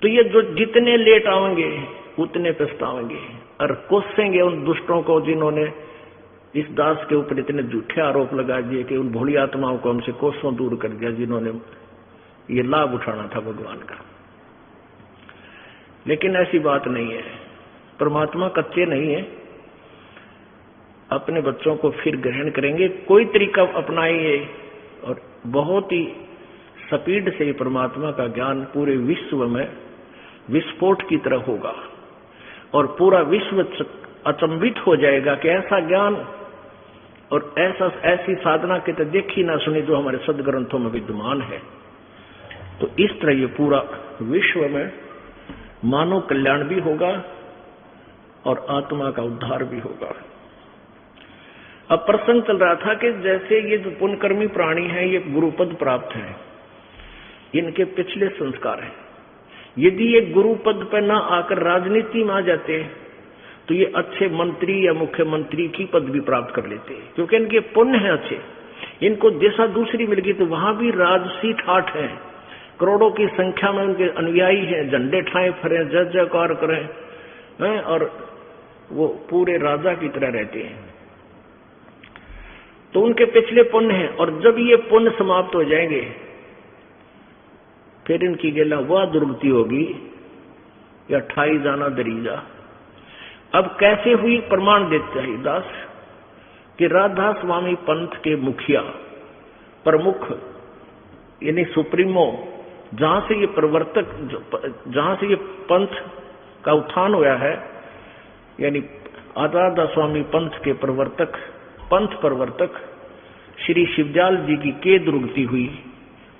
तो ये जो जितने लेट आएंगे उतने पछताएंगे और कोसेंगे उन दुष्टों को जिन्होंने इस दास के ऊपर इतने झूठे आरोप लगा दिए कि उन भोली आत्माओं को हमसे कोसों दूर कर दिया जिन्होंने ये लाभ उठाना था भगवान का। लेकिन ऐसी बात नहीं है, परमात्मा कच्चे नहीं है, अपने बच्चों को फिर ग्रहण करेंगे। कोई तरीका अपनाइए और बहुत ही स्पीड से परमात्मा का ज्ञान पूरे विश्व में विस्फोट की तरह होगा और पूरा विश्व अचंभित हो जाएगा कि ऐसा ज्ञान और ऐसी साधना की तो देखी ना सुनी जो हमारे सदग्रंथों में विद्यमान है। तो इस तरह ये पूरा विश्व में मानव कल्याण भी होगा और आत्मा का उद्धार भी होगा। अब प्रसंग चल रहा था कि जैसे ये जो पुण्यकर्मी प्राणी हैं ये गुरुपद प्राप्त है, इनके पिछले संस्कार हैं। यदि ये गुरुपद पर ना आकर राजनीति में आ जाते तो ये अच्छे मंत्री या मुख्यमंत्री की पद भी प्राप्त कर लेते, क्योंकि इनके पुण्य है अच्छे। इनको दिशा दूसरी मिल गई तो वहां भी राजसी ठाठ है, करोड़ों की संख्या में उनके अनुयायी हैं, झंडे ठाए फरे, जय जयकार करें और वो पूरे राजा की तरह रहते हैं। तो उनके पिछले पुण्य हैं और जब ये पुण्य समाप्त हो जाएंगे फिर इनकी गेला वह दुर्गति होगी या ठाई जाना दरीजा। अब कैसे हुई प्रमाण देते हैं दास कि राधा स्वामी पंथ के मुखिया प्रमुख यानी सुप्रीमो, जहां से ये प्रवर्तक, जहां से ये पंथ का उत्थान हुआ है, यानी राधा स्वामी पंथ के प्रवर्तक, पंथ प्रवर्तक श्री शिवदयाल जी की के दुर्गति हुई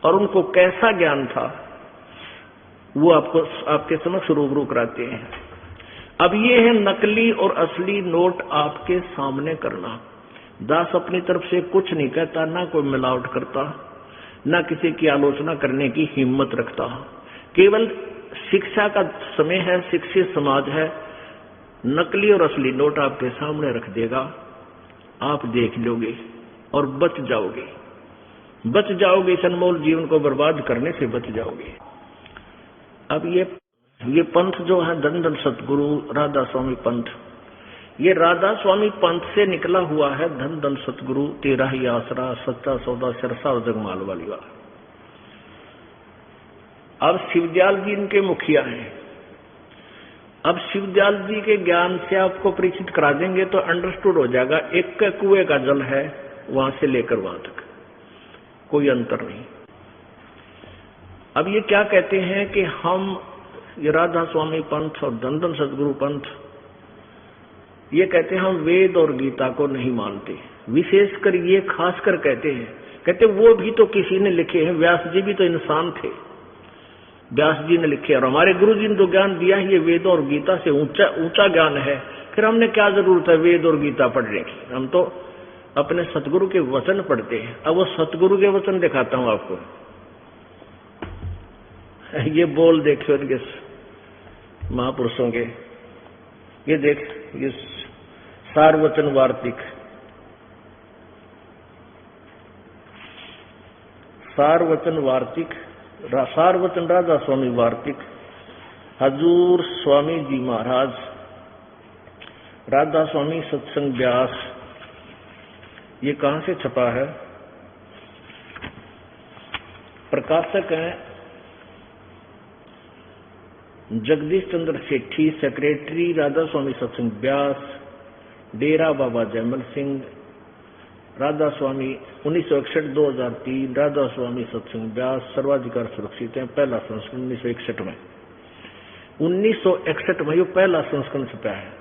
और उनको कैसा ज्ञान था वो आपके समक्ष रूबरू कराते हैं। अब ये है नकली और असली नोट आपके सामने करना। दास अपनी तरफ से कुछ नहीं कहता, ना कोई मिलावट करता, ना किसी की आलोचना करने की हिम्मत रखता। केवल शिक्षा का समय है, शिक्षित समाज है, नकली और असली नोट आपके सामने रख देगा, आप देख लोगे और बच जाओगे। बच जाओगे, इस अनमोल जीवन को बर्बाद करने से बच जाओगे। अब ये पंथ जो है धन धन सतगुरु राधा स्वामी पंथ, ये राधा स्वामी पंथ से निकला हुआ है। धन धन सतगुरु तेरा ही आसरा, सच्चा सौदा सिरसा और जगमाल वाली बात। अब शिवदयाल जी इनके मुखिया हैं। अब शिवदयाल जी के ज्ञान से आपको परिचित करा देंगे तो अंडरस्टूड हो जाएगा। एक के कुएं का जल है, वहां से लेकर वहां तक कोई अंतर नहीं। अब ये क्या कहते हैं कि हम ये राधा स्वामी पंथ और धन धन सतगुरु पंथ, ये कहते हैं हम वेद और गीता को नहीं मानते। विशेषकर ये खासकर कहते वो भी तो किसी ने लिखे हैं, व्यास जी भी तो इंसान थे, व्यास जी ने लिखे और हमारे गुरु जी ने तो ज्ञान दिया है, ये वेद और गीता से ऊंचा ज्ञान है, फिर हमने क्या जरूरत है वेद और गीता पढ़ने की। हम तो अपने सतगुरु के वचन पढ़ते हैं। अब वो सतगुरु के वचन दिखाता हूं आपको, ये बोल देखो इनके महापुरुषों के, ये देख, ये सारवचन वार्तिक, सारवचन वार्तिक, सारवचन राधा स्वामी वार्तिक, हजूर स्वामी जी महाराज, राधा स्वामी सत्संग व्यास। ये कहां से छपा है? प्रकाशक हैं जगदीश चंद्र सेठी, सेक्रेटरी राधा स्वामी सत्संग व्यास, डेरा बाबा जयमल सिंह, राधा स्वामी 1961-2003, राधा स्वामी सत्संग व्यास, सर्वाधिकार सुरक्षित है, पहला संस्करण 1961 में। 1961 में ये पहला संस्करण छपा है।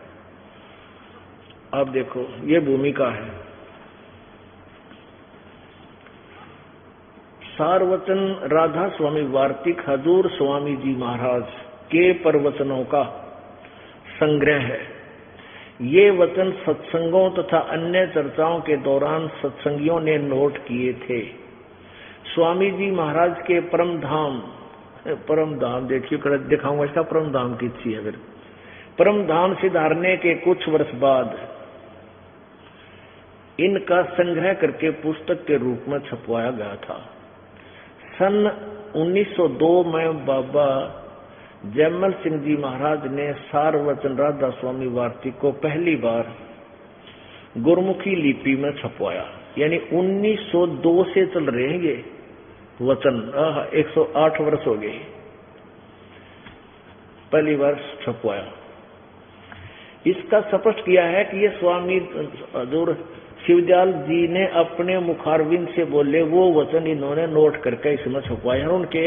आप देखो ये भूमिका है। सारवचन राधा स्वामी वार्तिक हजूर स्वामी जी महाराज के प्रवचनों का संग्रह है। ये वचन सत्संगों तथा अन्य चर्चाओं के दौरान सत्संगियों ने नोट किए थे। स्वामी जी महाराज के परम धाम परम धाम देखिए, कर दिखाऊंगा इसका परम धाम की थी है। फिर परम धाम सिधारने के कुछ वर्ष बाद इनका संग्रह करके पुस्तक के रूप में छपवाया गया था। सन 1902 में बाबा जयमल सिंह जी महाराज ने सार वचन राधा स्वामी वार्तिक को पहली बार गुरमुखी लिपि में छपवाया। यानी 1902 से चल रहे हैं ये वचन, 108 वर्ष हो गए, पहली बार छपवाया। इसका स्पष्ट किया है कि ये स्वामी हजूर शिवदयाल जी ने अपने मुखारविंद से बोले वो वचन इन्होंने नोट करके इसमें छपवाया। उनके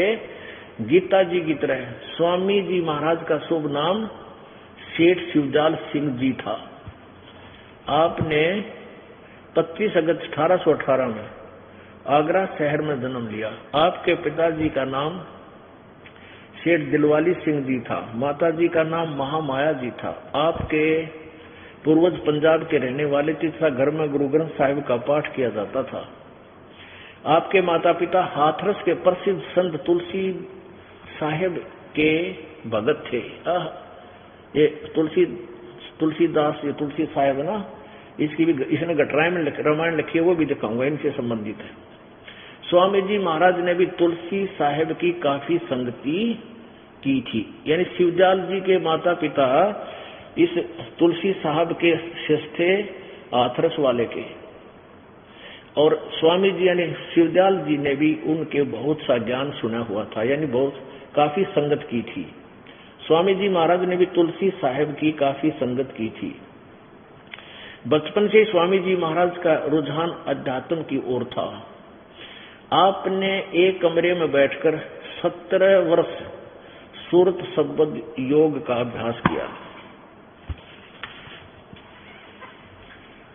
गीता जी की तरह स्वामी जी महाराज का शुभ नाम सेठ शिवदयाल सिंह जी था। आपने 25 अगस्त 1818 में आगरा शहर में जन्म लिया। आपके पिताजी का नाम सेठ दिलवाली सिंह जी था, माता जी का नाम महामाया जी था। आपके पूर्वज पंजाब के रहने वाले थे तथा घर में गुरु ग्रंथ साहिब का पाठ किया जाता था। आपके माता पिता हाथरस के प्रसिद्ध संत तुलसी साहिब के भगत थे। ये तुलसीदास, ये तुलसी साहिब ना, इसकी भी इसने रामायण लिखी है, वो भी दिखाऊंगा, इनसे संबंधित है। स्वामी जी महाराज ने भी तुलसी साहिब की काफी संगति की थी। यानी शिवदयाल जी के माता पिता इस तुलसी साहब के शिष्य थे, हाथरस वाले के। और स्वामी जी यानी शिवदयाल जी ने भी उनके बहुत सा ज्ञान सुना हुआ था, यानी बहुत काफी संगत की थी। स्वामी जी महाराज ने भी तुलसी साहिब की काफी संगत की थी। बचपन से स्वामी जी महाराज का रुझान अध्यात्म की ओर था। आपने एक कमरे में बैठकर 17 वर्ष सूरत शब्द योग का अभ्यास किया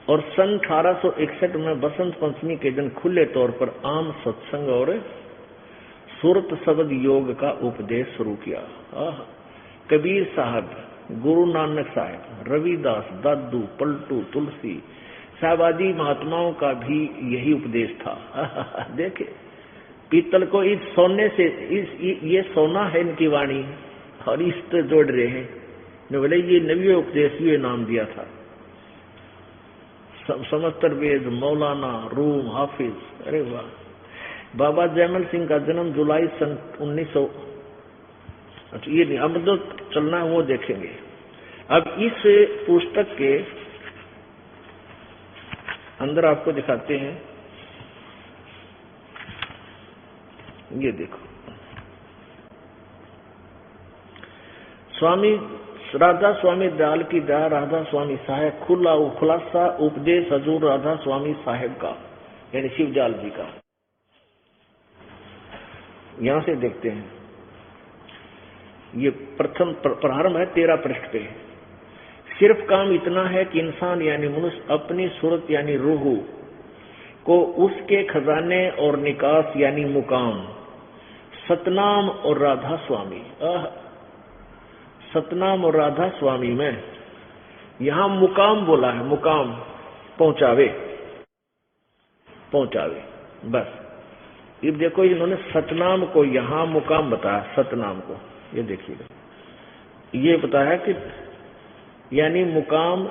और सन 1861 में बसंत पंचमी के दिन खुले तौर पर आम सत्संग और सूरत शब्द योग का उपदेश शुरू किया। कबीर साहब, गुरु नानक साहब, रविदास, दादू, पलटू, तुलसी साहब आदि महात्माओं का भी यही उपदेश था। देखे पीतल को इस सोने से ये सोना है इनकी वाणी और इस तो जोड़ रहे हैं। बोले ये नवी उपदेश ये नाम दिया था। समस्तर वेद, मौलाना, रूम, हाफिज। अरे वाह। बाबा जयमल सिंह का जन्म जुलाई सन 1900। ये नहीं, अब जो चलना है वो देखेंगे। अब इस पुस्तक के अंदर आपको दिखाते हैं, ये देखो, स्वामी राधा स्वामी दयाल की दया, राधा स्वामी साहेब, खुलासा उपदेश हजूर राधा स्वामी साहेब का, यानी शिवदयाल जी का। यहां से देखते हैं, ये प्रथम प्रारंभ है 13 पृष्ठ पे। सिर्फ काम इतना है कि इंसान यानी मनुष्य अपनी सूरत यानी रूह को उसके खजाने और निकास यानी मुकाम सतनाम और राधा स्वामी, सतनाम और राधा स्वामी में यहां मुकाम बोला है, मुकाम पहुंचावे बस। ये देखो इन्होंने सतनाम को यहां मुकाम बताया, सतनाम को ये देखिएगा, ये बताया कि यानी मुकाम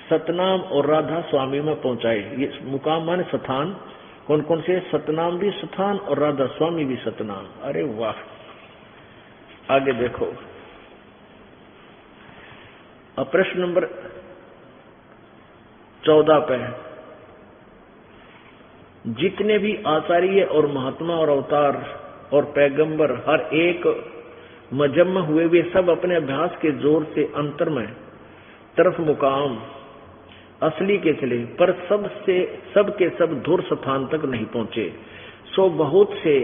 सतनाम और राधा स्वामी में पहुंचाए। ये मुकाम माने स्थान, कौन कौन से? सतनाम भी स्थान और राधा स्वामी भी सतनाम। अरे वाह। आगे देखो, अब प्रश्न नंबर 14 पे है, जितने भी आचार्य और महात्मा और अवतार और पैगंबर हर एक मजहब में हुए, वे सब अपने अभ्यास के जोर से अंतर में तरफ मुकाम असली के चले, पर सब के सब धुर स्थान तक नहीं पहुंचे। सो बहुत से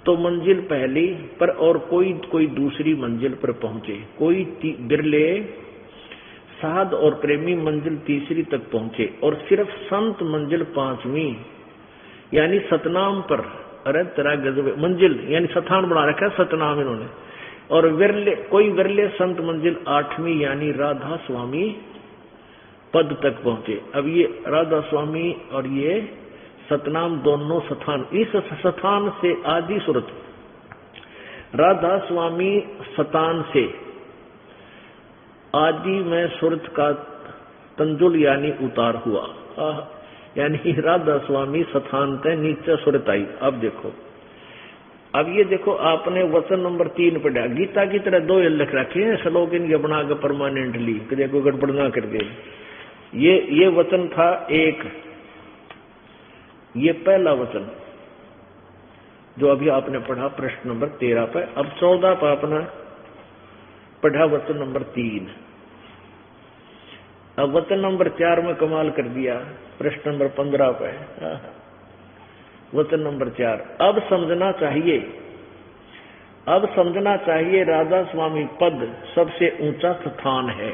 तो मंजिल पहली पर और कोई दूसरी मंजिल पर पहुंचे, कोई बिरले साध और प्रेमी मंजिल तीसरी तक पहुंचे, और सिर्फ संत मंजिल 5वीं यानी सतनाम पर। अरे तेरा गजब मंजिल यानी स्थान बना रखा सतनाम इन्होंने। और कोई विरले संत मंजिल 8वीं यानी राधा स्वामी पद तक पहुंचे। अब ये राधा स्वामी और ये सतनाम दोनों स्थान, इस स्थान से आदि सुरत, राधा स्वामी सतान से आदि में सुरत का तंजुल यानी उतार हुआ, यानी राधा स्वामी सतान से नीचे सुरत आई। अब देखो, अब ये देखो आपने वचन नंबर 3 पढ़ा, गीता की तरह 2 लिख रखे हैं श्लोक इनके बना के परमानेंटली, देखो गड़बड़ ना कर दे। ये वचन था 1, ये पहला वचन जो अभी आपने पढ़ा प्रश्न नंबर 13 पे। अब 14 पे आपने पढ़ा वचन नंबर 3। अब वचन नंबर 4 में कमाल कर दिया, प्रश्न नंबर 15 पे वचन नंबर 4, अब समझना चाहिए, अब समझना चाहिए राधा स्वामी पद सबसे ऊंचा स्थान है।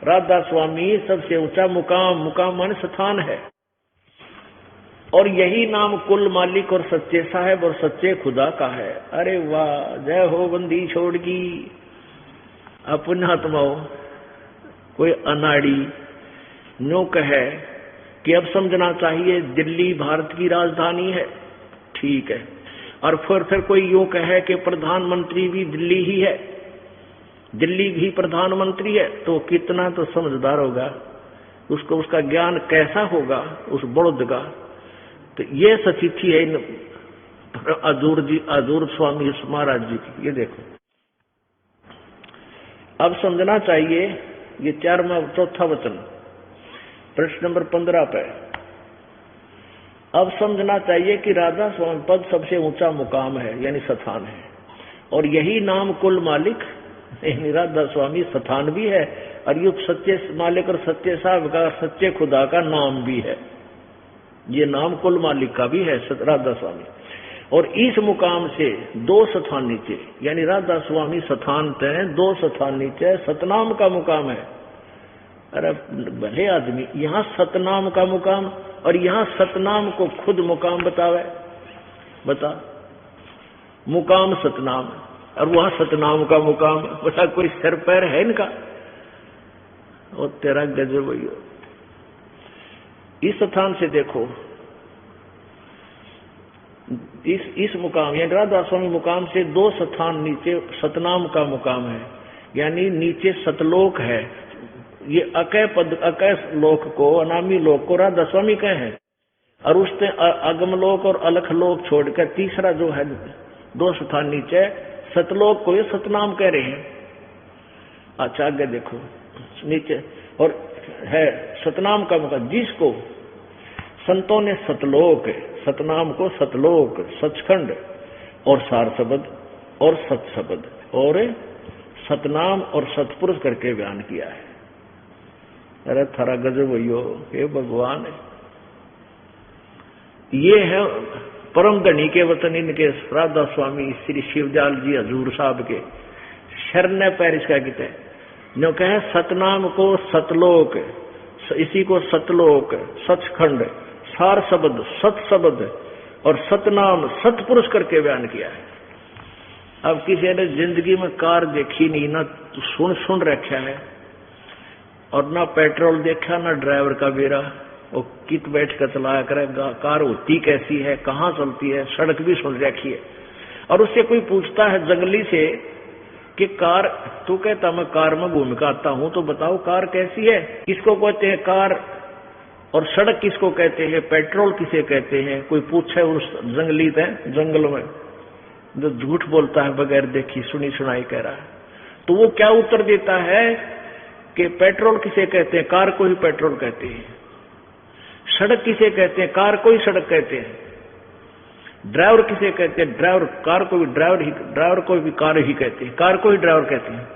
राधा स्वामी सबसे ऊंचा मुकाम, मुकाम मान स्थान है, और यही नाम कुल मालिक और सच्चे साहेब और सच्चे खुदा का है। अरे वाह, जय हो बंदी छोड़ की पुण्यात्माओं। कोई अनाड़ी नो कहे कि अब समझना चाहिए दिल्ली भारत की राजधानी है, ठीक है, और फिर कोई यूं कहे कि प्रधानमंत्री भी दिल्ली ही है, दिल्ली भी प्रधानमंत्री है, तो कितना तो समझदार होगा, उसको उसका ज्ञान कैसा होगा उस बड़ोद का। तो ये सचिथी है अजूर स्वामी महाराज जी की। ये देखो, अब समझना चाहिए, ये 4वां वचन प्रश्न नंबर 15 पे, अब समझना चाहिए कि राधा स्वामी पद सबसे ऊंचा मुकाम है यानी स्थान है, और यही नाम कुल मालिक यानी राधा स्वामी स्थान भी है, और ये सच्चे मालिक और सच्चे साहब का सच्चे खुदा का नाम भी है। ये नाम कुल मालिक का भी है राधा स्वामी, और इस मुकाम से 2 स्थान नीचे यानी राधा स्वामी स्थान तय 2 स्थान नीचे सतनाम का मुकाम है। अरे भले आदमी, यहाँ सतनाम का मुकाम और यहाँ सतनाम को खुद मुकाम बतावे, बता मुकाम सतनाम और वहां सतनाम का मुकाम, बता कोई सिर पैर है इनका? और तेरा गजब भैया, इस स्थान से देखो, इस मुकाम यानी राधा स्वामी मुकाम से 2 स्थान नीचे सतनाम का मुकाम है, यानी नीचे सतलोक है। ये अकय पद, अकय लोक को, अनामी लोक को राधा स्वामी कहे हैं, और उसने अगमलोक और अलखलोक छोड़कर तीसरा जो है 2 स्थान नीचे सतलोक को ये सतनाम कह रहे हैं। अच्छा आगे देखो नीचे, और है सतनाम का मुकाम जिसको संतों ने सतलोक, सतनाम को सतलोक, सचखंड और सार शब्द और सत शब्द और सतनाम और सतपुरुष करके बयान किया है। अरे थारा गजब भैयो, हे भगवान, ये है परम धनी के वतन इनके राधा स्वामी श्री शिवजाल जी हजूर साहब के शरण पैर इसका कहते हैं, जो कहे सतनाम को सतलोक, इसी को सतलोक, सचखंड, सार शब्द, सत शब्द और सतनाम सतपुरुष करके बयान किया है। अब किसी ने जिंदगी में कार देखी नहीं, ना सुन रखा है, और ना पेट्रोल देखा, ना ड्राइवर का बेरा, वो कित बैठ कर चलाया करेगा, कार होती कैसी है, कहाँ चलती है, सड़क भी सुन रखी है। और उससे कोई पूछता है जंगली से कि कार, तू कहता मैं कार में घूम के आता हूं, तो बताओ कार कैसी है, किसको कहते हैं कार, और सड़क किसको कहते हैं, पेट्रोल किसे कहते हैं। कोई पूछे उस जंगली से, जंगल में जो झूठ बोलता है बगैर देखी सुनी सुनाई कह रहा है, तो वो क्या उत्तर देता है कि पेट्रोल किसे कहते हैं, कार को ही पेट्रोल कहते हैं। सड़क किसे कहते हैं, कार को ही सड़क कहते हैं। ड्राइवर किसे कहते हैं, ड्राइवर कार को भी ड्राइवर को भी कार ही कहते हैं, कार को ही ड्राइवर कहते हैं।